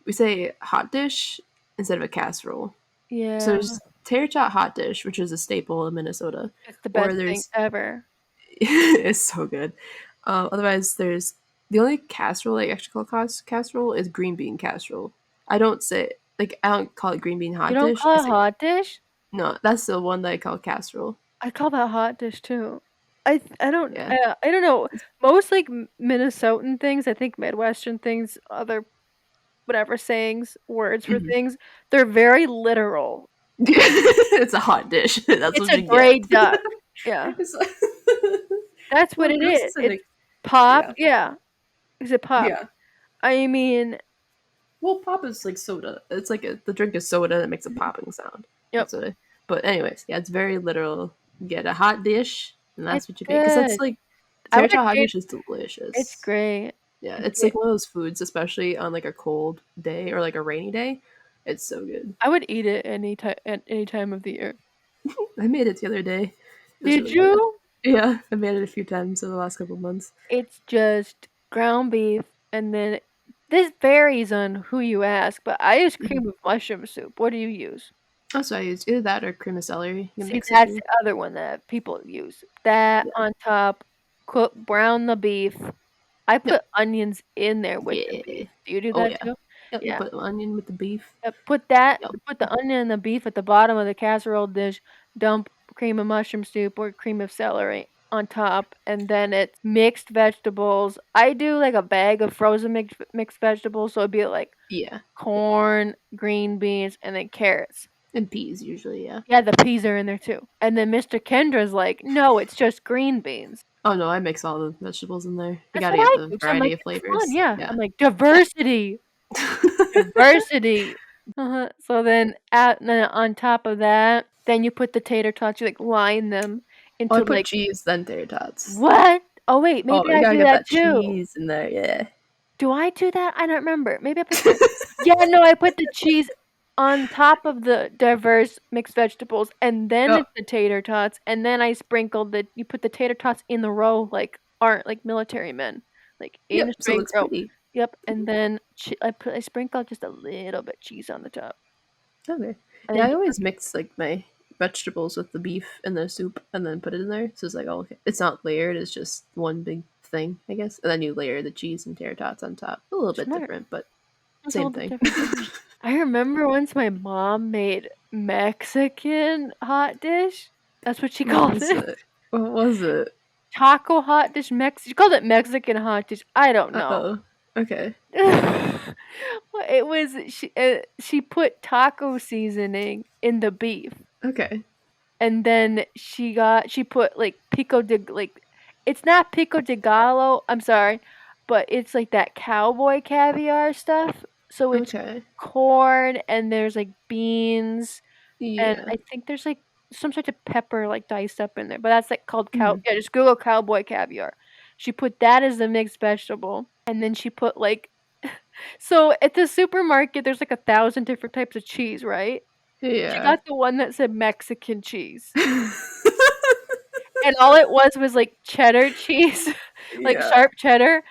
we say hot dish instead of a casserole. So Yeah, there's tater tot hot dish, which is a staple in Minnesota, it's the or best thing there's ever. it's so good. Otherwise, there's the only casserole I actually call casserole is green bean casserole. I don't say like I don't call it green bean You hot don't dish. I call it say hot dish? no. That's the one that I call casserole. I call that hot dish too. Yeah. I don't know. Most like Minnesotan things, I think Midwestern things, other whatever sayings, words for Mhm. things, they're very literal. It's a hot dish. That's It's what a you get. gray duck. Yeah, It's that's what well, it gross is. is an It's pop. yeah, Yeah, it's a pop. yeah. I mean, Well, pop is like soda. It's like the drink is soda that makes a popping sound. yep, That's what. But anyways, yeah, it's very literal. You get a hot dish, and it's that's what you get. Because that's good. like I tater would tot hot get. dish is It's delicious. great. Yeah, it's like one of those foods, especially on like a cold day or like a rainy day. It's so good. I would eat it at any time of the year. I made it the other day. It was Did really good. you? Yeah, I made it a few times in the last couple of months. It's just ground beef, and then this varies on who you ask, but I use Mhm. cream of mushroom soup. What do you use? Also, I used either that or cream of celery. You can See, mix the that's two. the other one that people use. That Yeah. on top, brown the beef. I Yep. put onions in there with the Yeah. beef. Do you do Oh that yeah. too? Yep. You Yeah. put onion with the beef. Yep. Put the onion and the beef at the bottom of the casserole dish. Dump cream of mushroom soup or cream of celery on top, and then it's mixed vegetables. I do like a bag of frozen mixed vegetables, so it'd be like Yeah. corn, green beans, and then carrots. And peas usually. Yeah. Yeah, the peas are in there too. And then Mr. Kendra's like, no, it's just green beans. Oh no, I mix all the vegetables in there. You That's gotta what get I the do. So I'm variety like, of it's fun. flavors. Yeah. Yeah. I'm like, diversity. Diversity. So then on top of that, then you put the tater tots, you like line them Oh, I into put like cheese then tater tots. what? Oh wait, maybe Oh, you I gotta do get that that too. cheese in there. Yeah. Do I do that? I don't remember. Maybe I put the yeah, no, I put the cheese on top of the diverse mixed vegetables, and then Oh, it's the tater tots, and then I sprinkled you put the tater tots in the row like aren't like military men, like in a yep. So it straight looks row. pretty. Yep, and then I sprinkled just a little bit cheese on the top, Okay. and Yeah, then I just always mix like my vegetables with the beef and the soup, and then put it in there. So it's like, oh, okay. It's not layered. It's just one big thing, I guess. And then you layer the cheese and tater tots on top. A little bit smart. different, but It's a same little bit thing. different. I remember once my mom made Mexican hot dish. That's what she What called was it. it? What was it? Taco hot dish She called it Mexican hot dish. I don't Uh know. oh. Okay. Well, it was she put taco seasoning in the beef, Okay. and then she put like pico de like it's not pico de gallo. I'm sorry, but it's like that cowboy caviar stuff. So it's Okay. corn and there's like beans and Yeah. I think there's like some sort of pepper like diced up in there. But that's like called Mhm. yeah, just Google cowboy caviar. She put that as the mixed vegetable and then she put like so at the supermarket there's like 1,000 different types of cheese, right? She Yeah. got the one that said Mexican cheese. And all it was like cheddar cheese, like Yeah. sharp cheddar,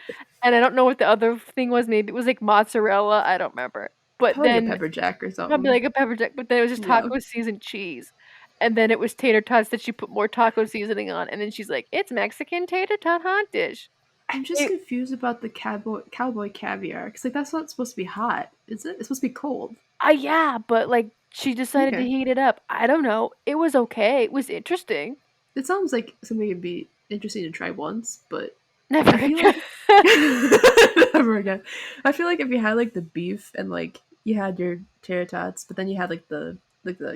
and I don't know what the other thing was, maybe it was like mozzarella, I don't remember. But Probably like a then pepper jack or probably something. like a pepper jack, but then it was just Yeah. taco seasoned cheese. And then it was tater tots that she put more taco seasoning on, and then she's like, "It's Mexican tater tot hot dish." I'm just It confused about the cowboy caviar because like that's not supposed to be hot, is it? It's supposed to be cold. yeah, but like she decided to Okay. heat it up. I don't know. It was okay. It was interesting. It sounds like something would be interesting to try once, but Never I feel again. like never again. I feel like if you had like the beef and like you had your tater tots, but then you had like the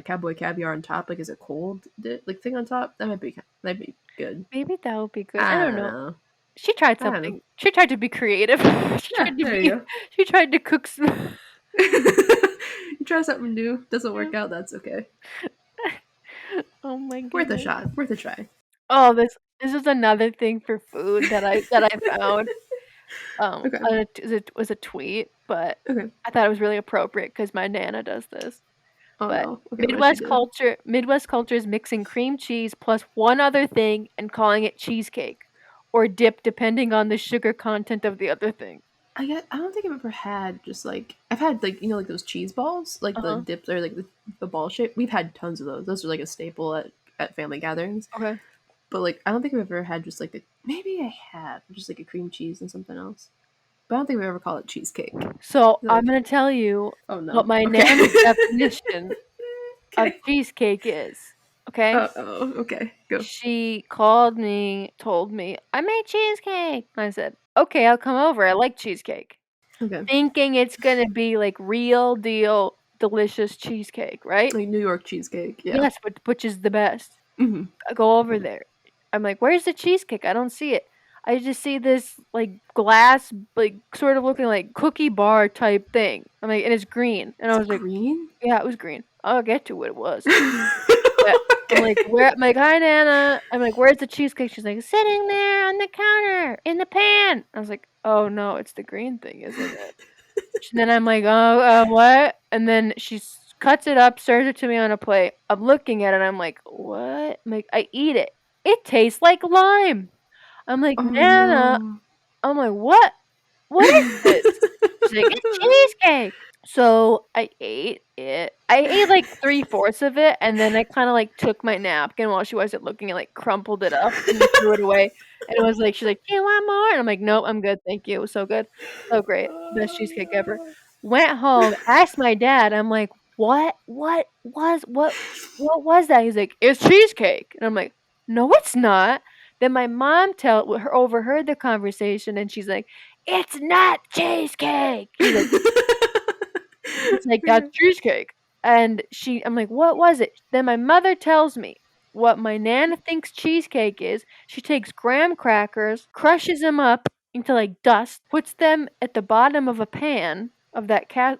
cowboy caviar on top, like as a cold like thing on top, that might be good. Maybe that would be good. I I don't don't know. know. She tried I don't know. something. She tried to be creative. Yeah, there you go. She tried to cook some. You try something new, doesn't work out, that's okay. Oh my Worth a goodness. shot, worth a try. Oh, this is another thing for food that I found. Okay. It was a tweet, but Okay. I thought it was really appropriate because my nana does this. Oh But no. Okay, what does she do? Midwest culture is mixing cream cheese plus one other thing and calling it cheesecake or dip depending on the sugar content of the other thing. I don't think I've ever had just like I've had like like those cheese balls, like the Uh-huh. dips or like the ball shape. We've had tons of those. Those are like a staple at family gatherings. Okay. But like I don't think I've ever had just like maybe I have just like a cream cheese and something else. But I don't think we ever call it cheesecake. So I'm Like gonna tell you oh no. what my Okay. nana's definition of Okay. cheesecake is. Okay? Oh, okay. Go. She called me, told me, I made cheesecake. I said, okay, I'll come over. I like cheesecake. Okay. Thinking it's gonna be like real deal delicious cheesecake, right? Like New York cheesecake, yeah. Yes, which is the best. Mm-hmm. I go over there. I'm like, where's the cheesecake? I don't see it. I just see this like glass, like sort of looking like cookie bar type thing. I'm like, and it's green. And I was like, Green? yeah, it was green. I'll get to what it was. Okay. I'm like, where? I'm like, hi, Nana. I'm like, where's the cheesecake? She's like, sitting there on the counter in the pan. I was like, oh no, it's the green thing, isn't it? And then I'm like, oh, what? And then cuts it up, serves it to me on a plate. I'm looking at it. I'm like, what? I'm like, I eat it. It tastes like lime. I'm like, Oh Nana. no. I'm like, what? What is this? She's like, it's cheesecake. So I ate it. I ate like 3/4 of it, and then I kind of like took my napkin while she wasn't looking and like crumpled it up and then threw it away. And it was like, she's like, do you want more? And I'm like, nope, I'm good. Thank you. It was so good. So great. Best cheesecake ever. Went home, asked my dad. I'm like, what was that? He's like, it's cheesecake. And I'm like, no, it's not. Then my mom overheard the conversation, and she's like, it's not cheesecake. He's like, that's cheesecake. And I'm like, what was it? Then my mother tells me what my nana thinks cheesecake is. She takes graham crackers, crushes them up into like dust, puts them at the bottom of a pan of that it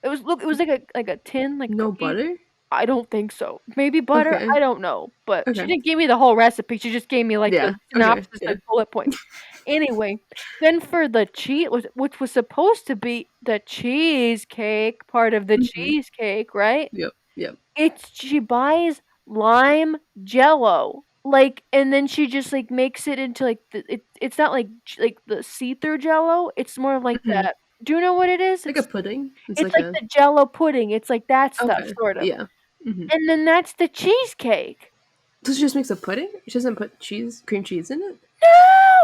was like a tin like No cookie. butter? I don't think so. Maybe butter. Okay. I don't know. But she Okay. didn't give me the whole recipe. She just gave me like Yeah. the synopsis, Okay. like bullet points. Anyway, then for the which was supposed to be the cheesecake part of the Mhm. cheesecake, right? Yep. She buys lime jello. Like, and then she just like makes it into like it's not like the see-through jello. It's more of like Mhm. that. Do you know what it is? Like a pudding. It's It's like like a the jello pudding. It's like that stuff, okay. sort of. Yeah. Mm-hmm. And then that's the cheesecake. So she just makes a pudding? She doesn't put cream cheese in it?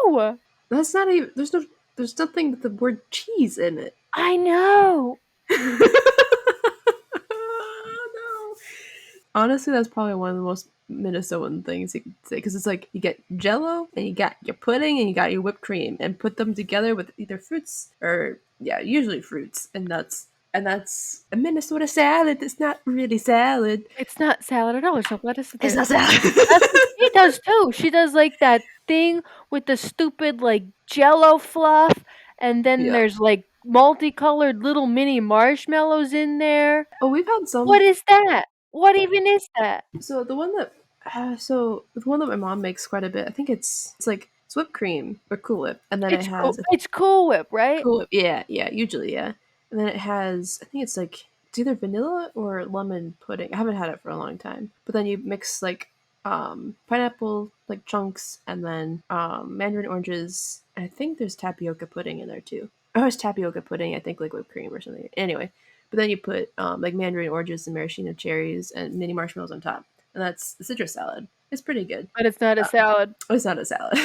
No! That's not even there's nothing with the word cheese in it. I know. No. Honestly, that's probably one of the most Minnesotan things you could say because it's like you get Jello and you got your pudding and you got your whipped cream and put them together with either fruits or usually fruits and nuts. And that's a Minnesota salad. It's not really salad. It's not salad at all. There's no lettuce It's there. not salad. That's what she does too. She does like that thing with the stupid like jello fluff, and then Yeah. there's like multicolored little mini marshmallows in there. Oh, we've had some. What is that? What even is that? So the one that my mom makes quite a bit. I think it's like it's whipped cream or Cool Whip, and then it has It's Cool Whip, right? Cool Whip. Yeah, usually yeah, and then it has I think it's either vanilla or lemon pudding. I haven't had it for a long time, but then you mix like pineapple like chunks and then mandarin oranges. And I think there's tapioca pudding in there too. Oh, it's tapioca pudding. I think like whipped cream or something. Anyway, but then you put like mandarin oranges and maraschino cherries and mini marshmallows on top, and that's the citrus salad. It's pretty good. But it's not a salad. It's not a salad.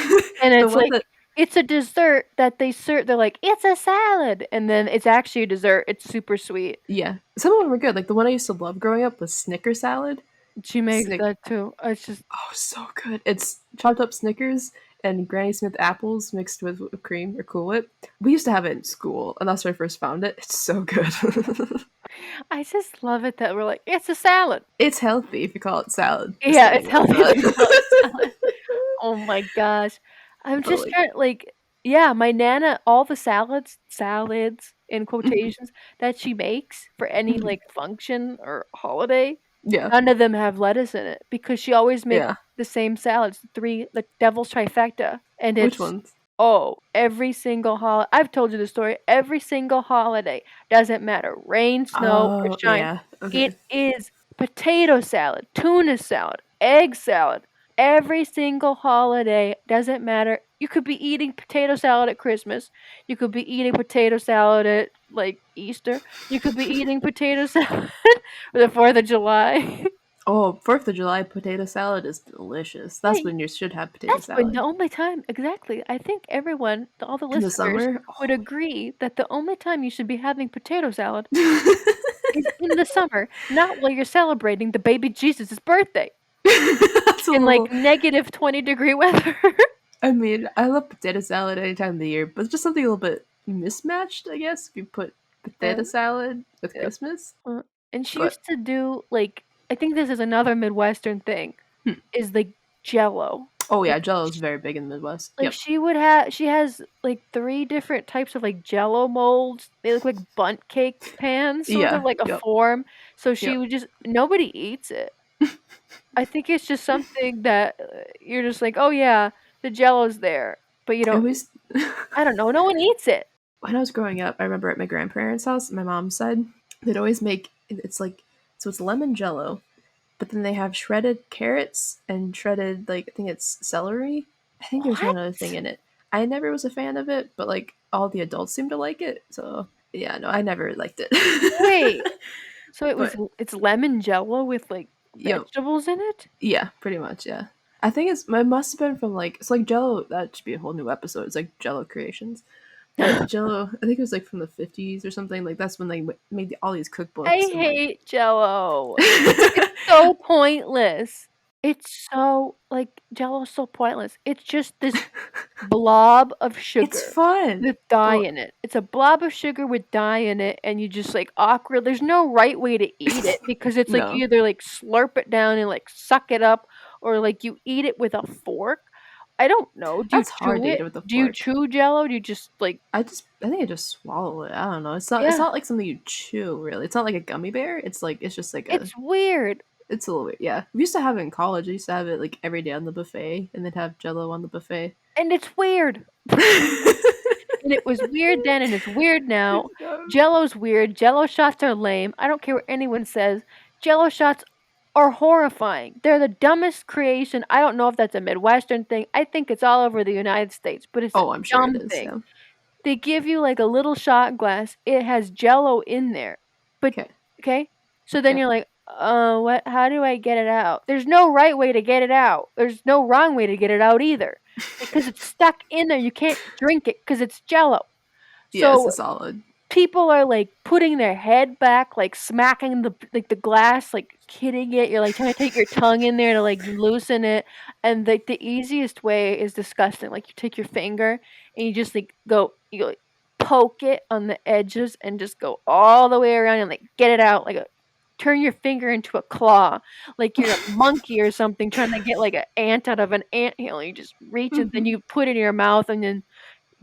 And The it's one like that it's a dessert that they serve. They're like, it's a salad, and then it's actually a dessert. It's super sweet. some of them were good. Like the one I used to love growing up was Snicker salad. She makes Snick- that too. It's just Oh, so good. It's chopped up Snickers and Granny Smith apples mixed with whipped cream or Cool Whip. We used to have it in school, and that's where I first found it. It's so good. I just love it that we're like, it's a salad. It's healthy if you call it salad. Yeah, it's Instead of healthy if you salad. call it salad. Oh my gosh. I'm But just trying, like, yeah, my Nana, all the salads in mhm, quotations that she makes for any mhm. like function or holiday, Yeah, none of them have lettuce in it because she always makes yeah. the same salads, the devil's trifecta, and Which it's ones? every single holiday. I've told you the story. Every single holiday doesn't matter, rain, snow, or Oh, shine. yeah. It Okay. is potato salad, tuna salad, egg salad. Every single holiday doesn't matter. You could be eating potato salad at Christmas. You could be eating potato salad at like Easter. You could be eating potato salad for the 4th of July. Oh, 4th of July potato salad is delicious. That's Hey, when you should have potato that's when the salad. only time, exactly. I think everyone, all the In the listeners, summer? would Oh. agree that the only time you should be having potato salad is in the summer, not while you're celebrating the baby Jesus' birthday That's a in like little. -20-degree weather. I mean, I love potato salad any time of the year, but it's just something a little bit mismatched, I guess, if you put Yeah, potato salad with yep. Christmas. And she But used to do like I think this is another Midwestern thing, hmm. is like Jello. Oh Like yeah, Jello is very big in the Midwest. like Yep. she has like 3 different types of like Jello molds. They look like bundt cake pans, sort of Yeah. like a Yep. form. So she Yep. would just nobody eats it. I think it's just something that you're just like, "Oh yeah, the Jello's there," but you I don't. always I don't know. No one eats it. when I was growing up, I remember at my grandparents' house, my mom's side, they'd always make it's like so it's lemon Jello, but then they have shredded carrots and shredded like I think it's celery. I think there's one other thing What? in it. I never was a fan of it, but like all the adults seem to like it. So yeah, no, I never liked it. Wait. So But it's lemon Jello with like yo, vegetables in it? yeah, pretty much, yeah. I think it must have been from like it's like Jello. That should be a whole new episode. It's like Jello creations. But Jello, I think it was like from the 50s or something. Like that's when they made all these I cookbooks and like. hate Jello. It's so pointless. It's so like Jello's so pointless. It's just this blob of It's sugar fun. with dye Well, in it. It's a blob of sugar with dye in it, and you just like awkward. There's no right way to eat it because it's like no, you either like slurp it down and like suck it up, or like you eat it with a fork. I don't know. Do you that's hard chew to eat it? it with a Do you fork. chew Jello? Do you just like I think I just swallow it. I don't know. It's yeah? not like something you chew really. It's not like a gummy bear. It's just like a It's weird. it's a little bit yeah. We used to have it in college. I used to have it like every day on the buffet, and then have Jello on the buffet. And it's weird. And it was weird then and it's weird now. It's dumb. Jello's weird. Jello shots are lame. I don't care what anyone says. Jello shots are horrifying. They're the dumbest creation. I don't know if that's a Midwestern thing. I think it's all over the United States, but it's a Oh, I'm sure it dumb is. thing. Yeah. They give you like a little shot glass. It has Jello in there. But Okay. okay? So then Yeah. you're like, what how do I get it out? There's no right way to get it out. There's no wrong way to get it out either. Because it's stuck in there. You can't drink it because it's Jello. Yeah, it's So a solid. people are like putting their head back, like smacking the glass, like hitting it. You're like trying to take your tongue in there to like loosen it. And like the easiest way is disgusting. Like you take your finger and you just like you like poke it on the edges and just go all the way around and like get it out like a turn your finger into a claw like you're a monkey or something trying to get like an ant out of an anthill. You just reach and then Mhm. you put it in your mouth and then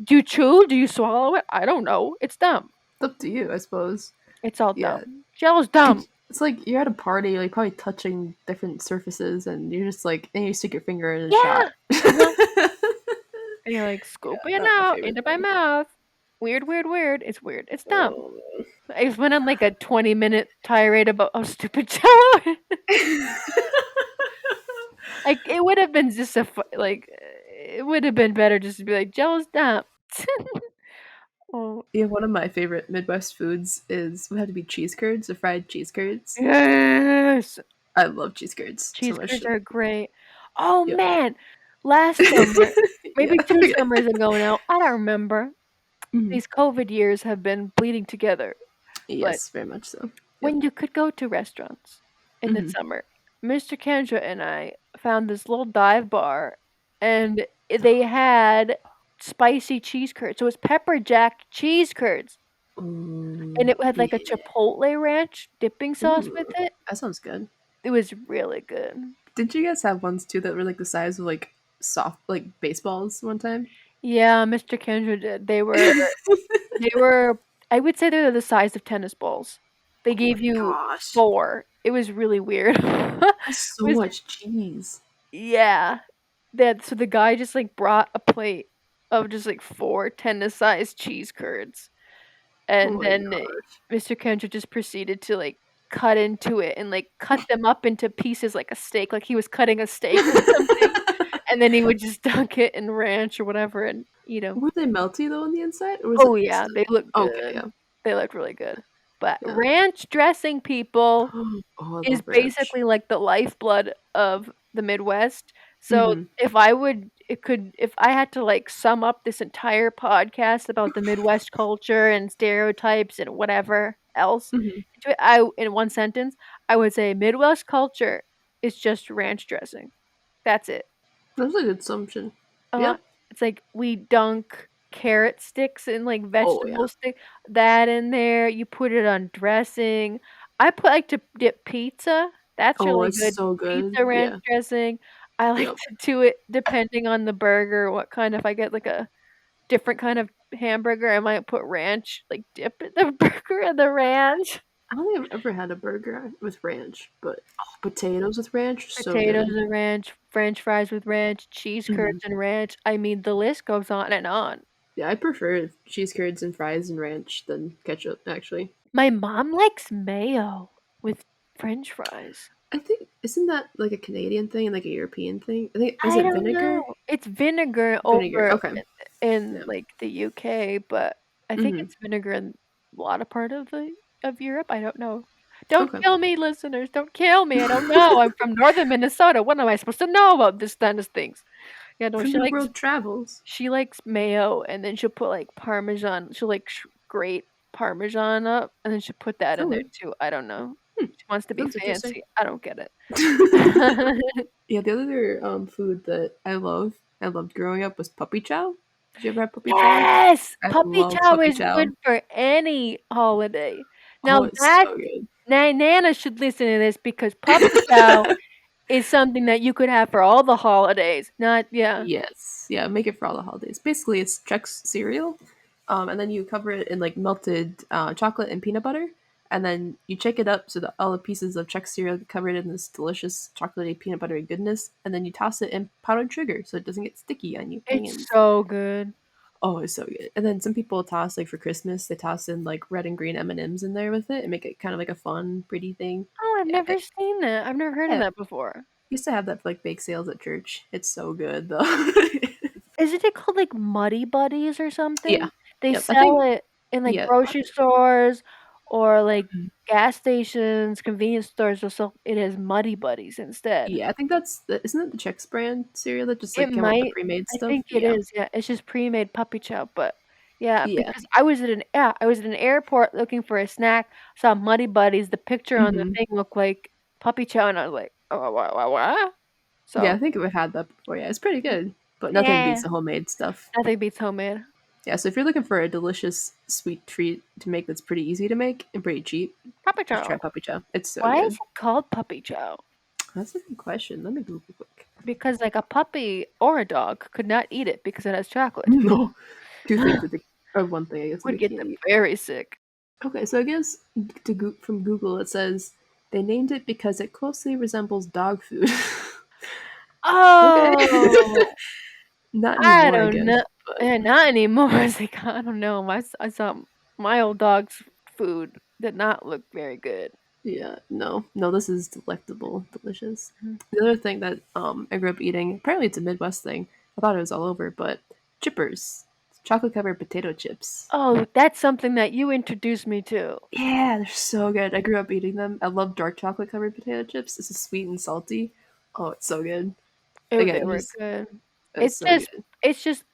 do you chew? Do you swallow it? I don't know. It's dumb. It's up to you, I suppose. It's all Yeah. dumb. Jello's dumb. It's like you're at a party, like probably touching different surfaces, and you're just like, and you stick your finger in a Yeah. shot. Uh-huh. And you're like Yeah, scooping it not my out favorite into my thing. mouth. Weird, weird, weird. It's weird. It's dumb. Oh, I just went on like a 20-minute tirade about how stupid Jello is. man. Like it would have been just like it would have been better just to be like Jello's dumb. Oh Yeah, one of my favorite Midwest foods would have to be cheese curds, the fried cheese curds. yes. I love cheese curds so Cheese much. curds are great. Oh Yep. man, last summer, Yeah. maybe 2 summers ago now, I don't remember. Mhm. These COVID years have been bleeding together, but Yes, very much so. Yep. when you could go to restaurants in the Hmm. summer, Mr. Kendra and I found this little dive bar, and they had spicy cheese curds. So it was pepper jack cheese curds, and Ooh, it had like a yeah. chipotle ranch dipping sauce with Ooh, it. that sounds good. It was really good. Did you guys have ones too that were like the size of like soft like baseballs one time. Yeah, Mr. Kendra did. They were I would say they're the size of tennis balls. They Oh gave my you gosh, 4. It was really weird. It that's so was much cheese. yeah. So the guy just like brought a plate of just like 4 tennis-sized cheese curds. Oh And my then gosh. Mr. Kendra just proceeded to like cut into it and like cut them up into pieces like a steak, like he was cutting a steak or something. And then he would just dunk it in ranch or whatever and eat them. Were they melty though on the inside, or was it Oh yeah, still they look okay? good. Yeah, They looked really good. But yeah. ranch dressing, people, Oh, I is love ranch. basically like the lifeblood of the Midwest. So Mm-hmm. if I had to like sum up this entire podcast about the Midwest culture and stereotypes and whatever else Mm-hmm. into it, in one sentence, I would say Midwest culture is just ranch dressing. That's it. That's a good assumption. Uh-huh. Yep. It's like we dunk carrot sticks and like Oh yeah. vegetable stick that in there. You put it on dressing. I put like to dip pizza. That's Oh, really it's good. so good. Pizza ranch Yeah. dressing. I like Yep. to do it depending on the burger. What kind? If I get like a different kind of hamburger, I might put ranch, like dip in the burger in the ranch. I don't think I've ever had a burger with ranch, but oh, potatoes with ranch are so Potatoes good. and ranch, French fries with ranch, cheese Hmm. curds and ranch. I mean, the list goes on and on. Yeah, I prefer cheese curds and fries and ranch than ketchup. Actually, My mom likes mayo with french fries. I think isn't that like a Canadian thing and like a European thing? I think is I it don't vinegar? know. It's vinegar Vinegar. over Okay. in Yeah. like the UK, but I think Hmm. it's vinegar in a lot of part of Europe. I don't know. Don't Okay. kill me, listeners. Don't kill me. I don't know. I'm from northern Minnesota. What am I supposed to know about this kind of things? Yeah, no, From she the likes world travels. she likes mayo, and then she'll put like parmesan. She'll like grate parmesan up, and then she'll put that in there Okay. too. I don't know. Hmm. She wants to be Sounds interesting. fancy. I don't get it. Yeah, the other food that I loved growing up was puppy chow. Did you ever have puppy chow? Yes! I Puppy love chow puppy is chow. good for any holiday. Now Oh, it's that so good. Nana should listen to this because puppy chow is something that you could have for all the holidays. Not yeah. Yes, yeah, make it for all the holidays. Basically, it's Chex cereal, and then you cover it in like melted chocolate and peanut butter, and then you shake it up so that all the pieces of Chex cereal get covered in this delicious chocolatey peanut buttery goodness, and then you toss it in powdered sugar so it doesn't get sticky on your It's hands. so good. Oh, it's so good. And then some people toss like for Christmas, they toss in like red and green M&Ms in there with it and make it kind of like a fun, pretty thing. Oh, I've Yeah, never seen that. I've never heard of yeah. that before. Used to have that for like bake sales at church. It's so good though. Isn't it called like Muddy Buddies or Yeah. something? They Yep. I sell think it in like yeah. grocery stores or like Mhm. gas stations, convenience stores will sell it as Muddy Buddies instead. Yeah, I think that's the isn't that the Chex brand cereal that just It like came out with the might. pre-made I stuff? think it Yeah. is, yeah, it's just pre-made puppy chow, but yeah, Yeah. because I was at an airport looking for a snack, saw Muddy Buddies, the picture on the Hmm. thing looked like puppy chow, and I was like, "Oh, what?" Yeah, So, I think we've had that before. Yeah, it's pretty good, but nothing beats yeah, the homemade stuff. nothing beats homemade. Yeah, so if you're looking for a delicious sweet treat to make that's pretty easy to make and pretty cheap, Puppy you should try chow. puppy chow. It's so Why is good. it called puppy chow? That's a good question. Let me Google quick. Because, like, a puppy or a dog could not eat it because it has chocolate. No, two things that they or one thing I guess that Would they get can't them eat. very sick. Okay, so I guess from Google it says they named it because it closely resembles dog food. Okay. Oh, Not I anymore, I don't guess, know. but Not anymore. It's like, I don't know. I saw my old dog's food did not look very good. yeah, no, this is delectable, delicious. Mhm. The other thing that I grew up eating, apparently it's a Midwest thing. I thought it was all over, but chippers, chocolate covered potato chips. Oh, that's something that you introduced me to. Yeah, they're so good. I grew up eating them. I love dark chocolate covered potato chips. This is sweet and salty. Oh, it's so good. They Again, were just good. it's It's so just, good.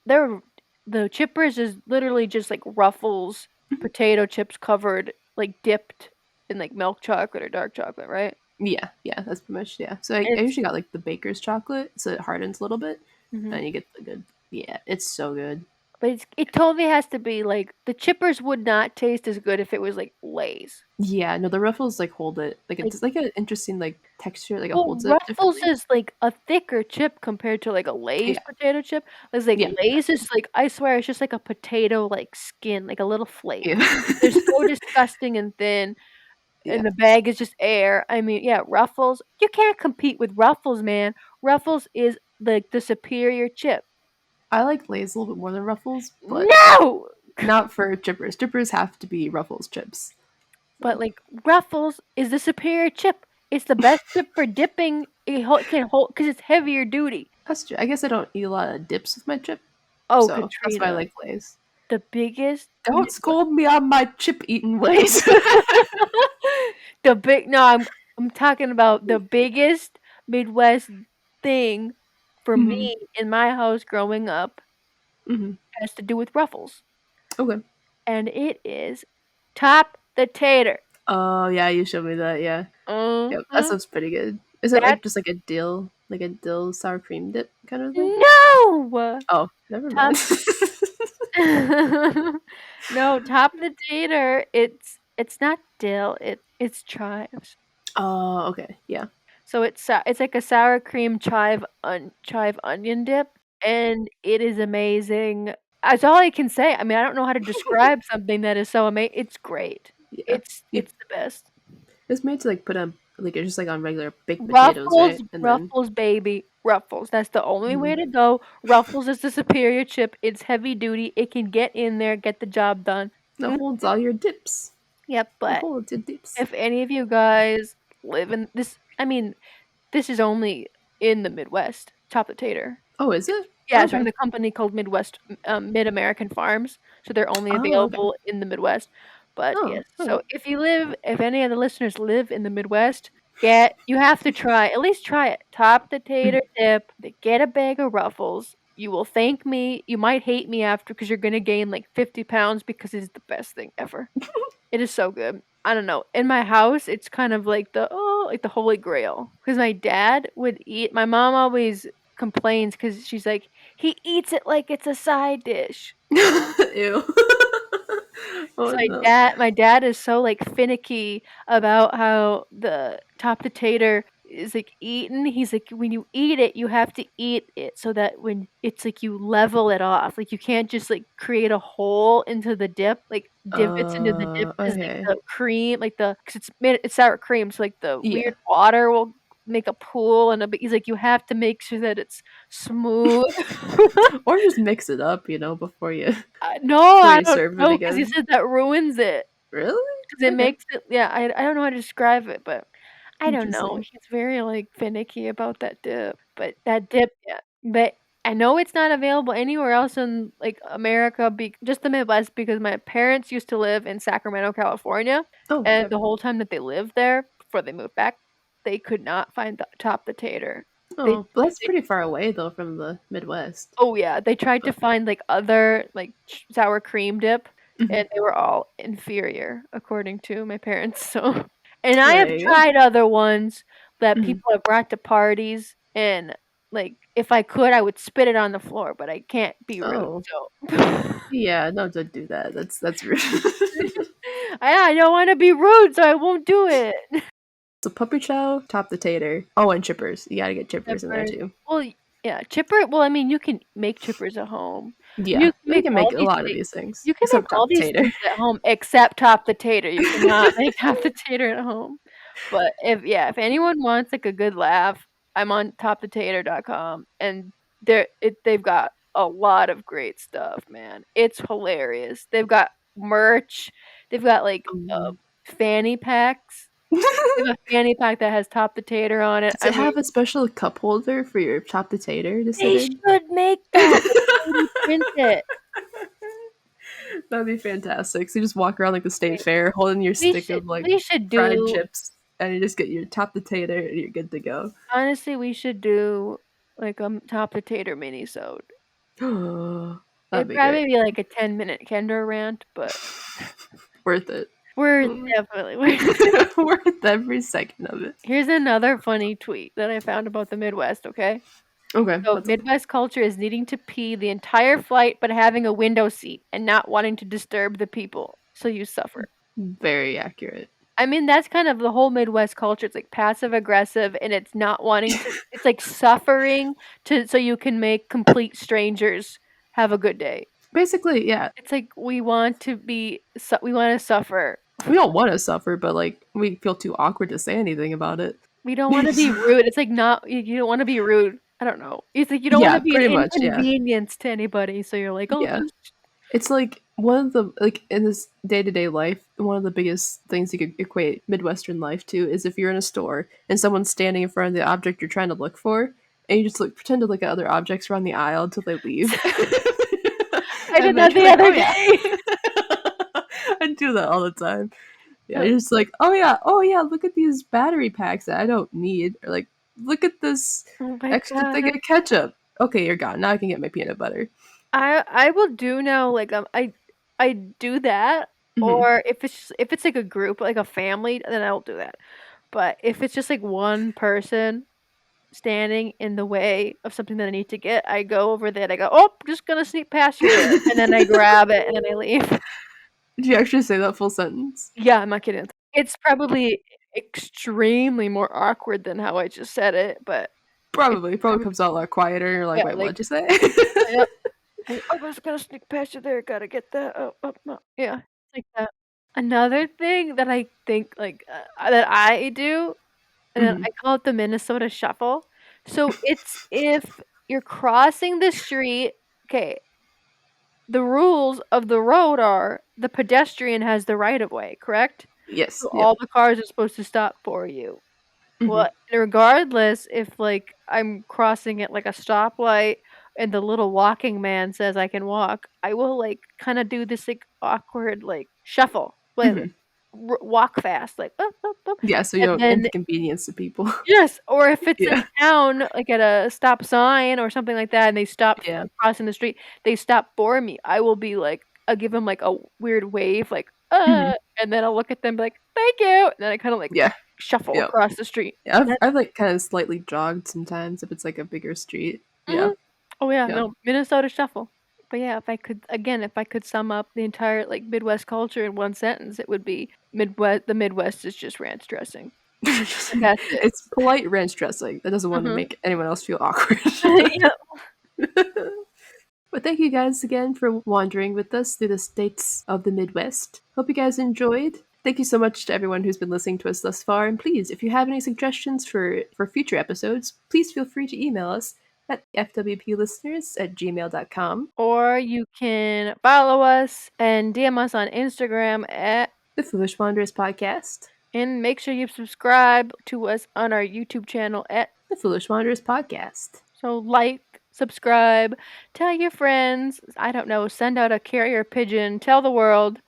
they're the chippers is literally just like Ruffles potato chips covered, like dipped in like milk chocolate or dark chocolate, right? Yeah, yeah, that's pretty much yeah. So I It's usually got like the baker's chocolate, so it hardens a little bit, mhm. and you get the good. Yeah, it's so good. But it totally has to be like the chippers would not taste as good if it was like Lay's. Yeah, no, the Ruffles like hold it. Like Like, it's like an interesting like texture. Like it well, holds it Ruffles differently. is like a thicker chip compared to like a Lay's Yeah, potato chip. It's like yeah, Lay's is like I swear it's just like a potato like skin, like a little flake. yeah, They're so disgusting and thin, yeah. and the bag is just air. I mean, yeah, Ruffles. You can't compete with Ruffles, man. Ruffles is like the superior chip. I like Lay's a little bit more than Ruffles, but No, not for chippers. Chippers have to be Ruffles chips. but So like Ruffles is the superior chip. It's the best chip for dipping. It can hold because it's heavier duty. that's true. I guess I don't eat a lot of dips with my chip, Oh, so that's why I Katrina, like Lay's. the biggest Don't Midwest. scold me on my chip eating ways. No, I'm talking about the biggest Midwest thing for hmm me in my house growing up hmm has to do with Ruffles, Okay. and it is top the tater. Oh yeah, you showed me that. Yeah. Yep, that Mhm. sounds pretty good. Is it That like just like a dill sour cream dip kind of thing? no Oh, never top. mind. No, top the tater. It's not dill. It's chives. Oh, okay. Yeah. So it's like a sour cream chive onion dip, and it is amazing. That's all I can say. I mean, I don't know how to describe something that is so amazing. It's great. Yeah. You, It's the best. it's made to like put on like it's just like on regular baked potatoes, Ruffles, right? And then Ruffles, baby, Ruffles. That's the only way mhm. to go. Ruffles is the superior chip. It's heavy duty. It can get in there, get the job done. That Mm, holds all your dips. yep, It but holds your dips. if any of you guys live in this, I mean, this is only in the Midwest. Top the tater. Oh, is it? Yeah, it's from Okay. the company called Mid American Farms, so they're only Oh, okay. available in the Midwest. But Oh, yes, okay. so if any of the listeners live in the Midwest, you have to try, at least try it. Top the tater Mhm. dip, get a bag of Ruffles. You will thank me. You might hate me after because you're gonna gain like 50 pounds because it's the best thing ever. It is so good. I don't know. In my house, it's kind of like the holy grail. Because my dad would eat. My mom always complains because she's like, he eats it like it's a side dish. Ew. Because Oh no. my dad is so like finicky about how the top potato is like eaten. He's like, when you eat it, you have to eat it so that when it's like you level it off. Like you can't just like create a hole into the dip, like divots into the dip because like Okay. the cream, like because it's sour cream, so like the Yeah. weird water will make a pool but he's like, you have to make sure that it's smooth. Or just mix it up, before you No, before I you don't serve it know because he again. said that ruins it. Really? 'Cause it Okay. makes it yeah, I don't know how to describe it, but I don't know. Interesting. He's very, like, finicky about that dip, but that dip yeah, but I know it's not available anywhere else in, like, America just the Midwest because my parents used to live in Sacramento, California, Oh, and okay. the whole time that they lived there before they moved back, they could not find the top potato. They Oh, but that's they pretty far away though from the Midwest. Oh, yeah, they tried to But find, like, other, like, sour cream dip, mhm. and they were all inferior according to my parents, so and I Well, have there you go. tried other ones that Mhm. people have brought to parties, and, like, if I could, I would spit it on the floor, but I can't be rude, Oh, so yeah. No, don't do that. That's rude. I don't wanna be rude, so I won't do it. So puppy chow, top the tater. Oh, and chippers. You gotta get chippers in there Chippers. too. Well, yeah, I mean, you can make chippers at home. Yeah, we can make a lot of Things these things you can make except all top the these tater. things at home except top the tater. You cannot make top the tater at home. But if anyone wants, like, a good laugh, I'm on topthetater.com, and they've got a lot of great stuff, man. It's hilarious. They've got merch. They've got, like, Um, fanny packs. They have a fanny pack that has top the tater on it. does I it mean have a special cup holder for your chopped potato to sit they in? should make that, like, 3D print it. That'd be fantastic. So you just walk around like the state fair holding your stick of like We should fried do chips and you just get your top potato and you're good to go. honestly, we should do, like, a top potato mini-sode. That'd It'd be great. probably be like a 10-minute Kendra rant, but Worth it. we're Mm. definitely Worth every second of it. Here's another funny tweet that I found about the Midwest, okay? Okay. So Midwest culture is needing to pee the entire flight but having a window seat and not wanting to disturb the people. So you suffer. Very accurate. I mean, that's kind of the whole Midwest culture. It's like passive aggressive and it's not wanting to it's like suffering so you can make complete strangers have a good day. Basically, yeah. It's like we want to suffer. We don't want to suffer, but like we feel too awkward to say anything about it. We don't want to be rude. It's like you don't want to be rude. I don't know. It's like you don't want Yeah, to be an pretty much, yeah. inconvenience to anybody. So you're like, oh, Yeah. It's like one of the, like, in this day-to-day life, one of the biggest things you could equate Midwestern life to is if you're in a store and someone's standing in front of the object you're trying to look for, and you just pretend to look at other objects around the aisle until they leave. I did that the other day. I do that all the time. Yeah, you're just like, oh yeah, look at these battery packs that I don't need. Or like, look at this extra thing of ketchup. Okay, you're gone. Now I can get my peanut butter. I will do now, like, I do that, or if it's like a group, like a family, then I'll do that. But if it's just like one person standing in the way of something that I need to get, I go over there and I go, oh, I'm just gonna sneak past you there. And then I grab it and then I leave. Did you actually say that full sentence? Yeah, I'm not kidding. It's probably extremely more awkward than how I just said it, but probably comes out a lot quieter. And you're like, yeah, wait, like, what'd you say? Yep. I was gonna sneak past you there. Gotta get that. No. Yeah, it's like that. Another thing that I think that I do, and then I call it the Minnesota Shuffle. So it's if you're crossing the street. Okay, the rules of the road are the pedestrian has the right of way, correct? Yes. So all the cars are supposed to stop for you. Well, regardless if, like, I'm crossing at, like, a stoplight and the little walking man says I can walk, I will, like, kinda do this, like, awkward, like, shuffle, like, walk fast, like, "Up, up, up," Yeah, so you and don't then inconvenience the people. yes, or if it's in Yeah. town, like, at a stop sign or something like that, and they stop Yeah. crossing the street, they stop for me, I will be like I'll give them, like, a weird wave, like, and then I'll look at them, be like, "Thank you," and then I kinda, like, Yeah. shuffle Yep. across the street. Yeah, I've like kind of slightly jogged sometimes if it's like a bigger street. Yeah. Oh, yeah, Yeah. no, Minnesota Shuffle. But yeah, if I could sum up the entire, like, Midwest culture in one sentence, it would be the Midwest is just ranch dressing. And that's it. It's polite ranch dressing. That doesn't want to make anyone else feel awkward. Yeah. But thank you guys again for wandering with us through the states of the Midwest. Hope you guys enjoyed. Thank you so much to everyone who's been listening to us thus far. And please, if you have any suggestions for future episodes, please feel free to email us at fwplisteners@gmail.com. Or you can follow us and DM us on Instagram at The Foolish Wanderers Podcast. And make sure you subscribe to us on our YouTube channel at The Foolish Wanderers Podcast. So like, subscribe, tell your friends, I don't know, send out a carrier pigeon, tell the world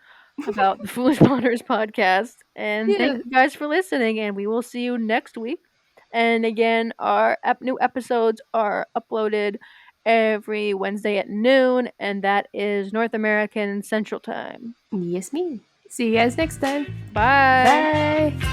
about the Foolish Wanderers Podcast. And thank you guys for listening, and we will see you next week. And again, our new episodes are uploaded every Wednesday at noon, and that is North American Central Time. Yes, me. See you guys next time. Bye. Bye.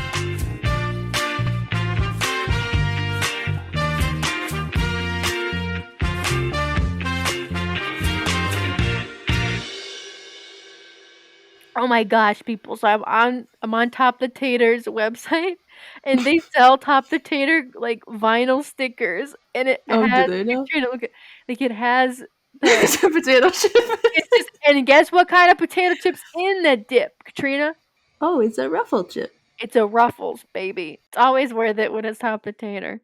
Oh my gosh, people! So I'm on Top the Tater's website, and they sell Top the Tater like vinyl stickers, and it has. Do they know? Look at, like it has the It's a potato chip. It's just, and guess what kind of potato chips in the dip, Katrina? Oh, it's a Ruffle chip. It's a Ruffles, baby. It's always worth it when it's Top the Tater.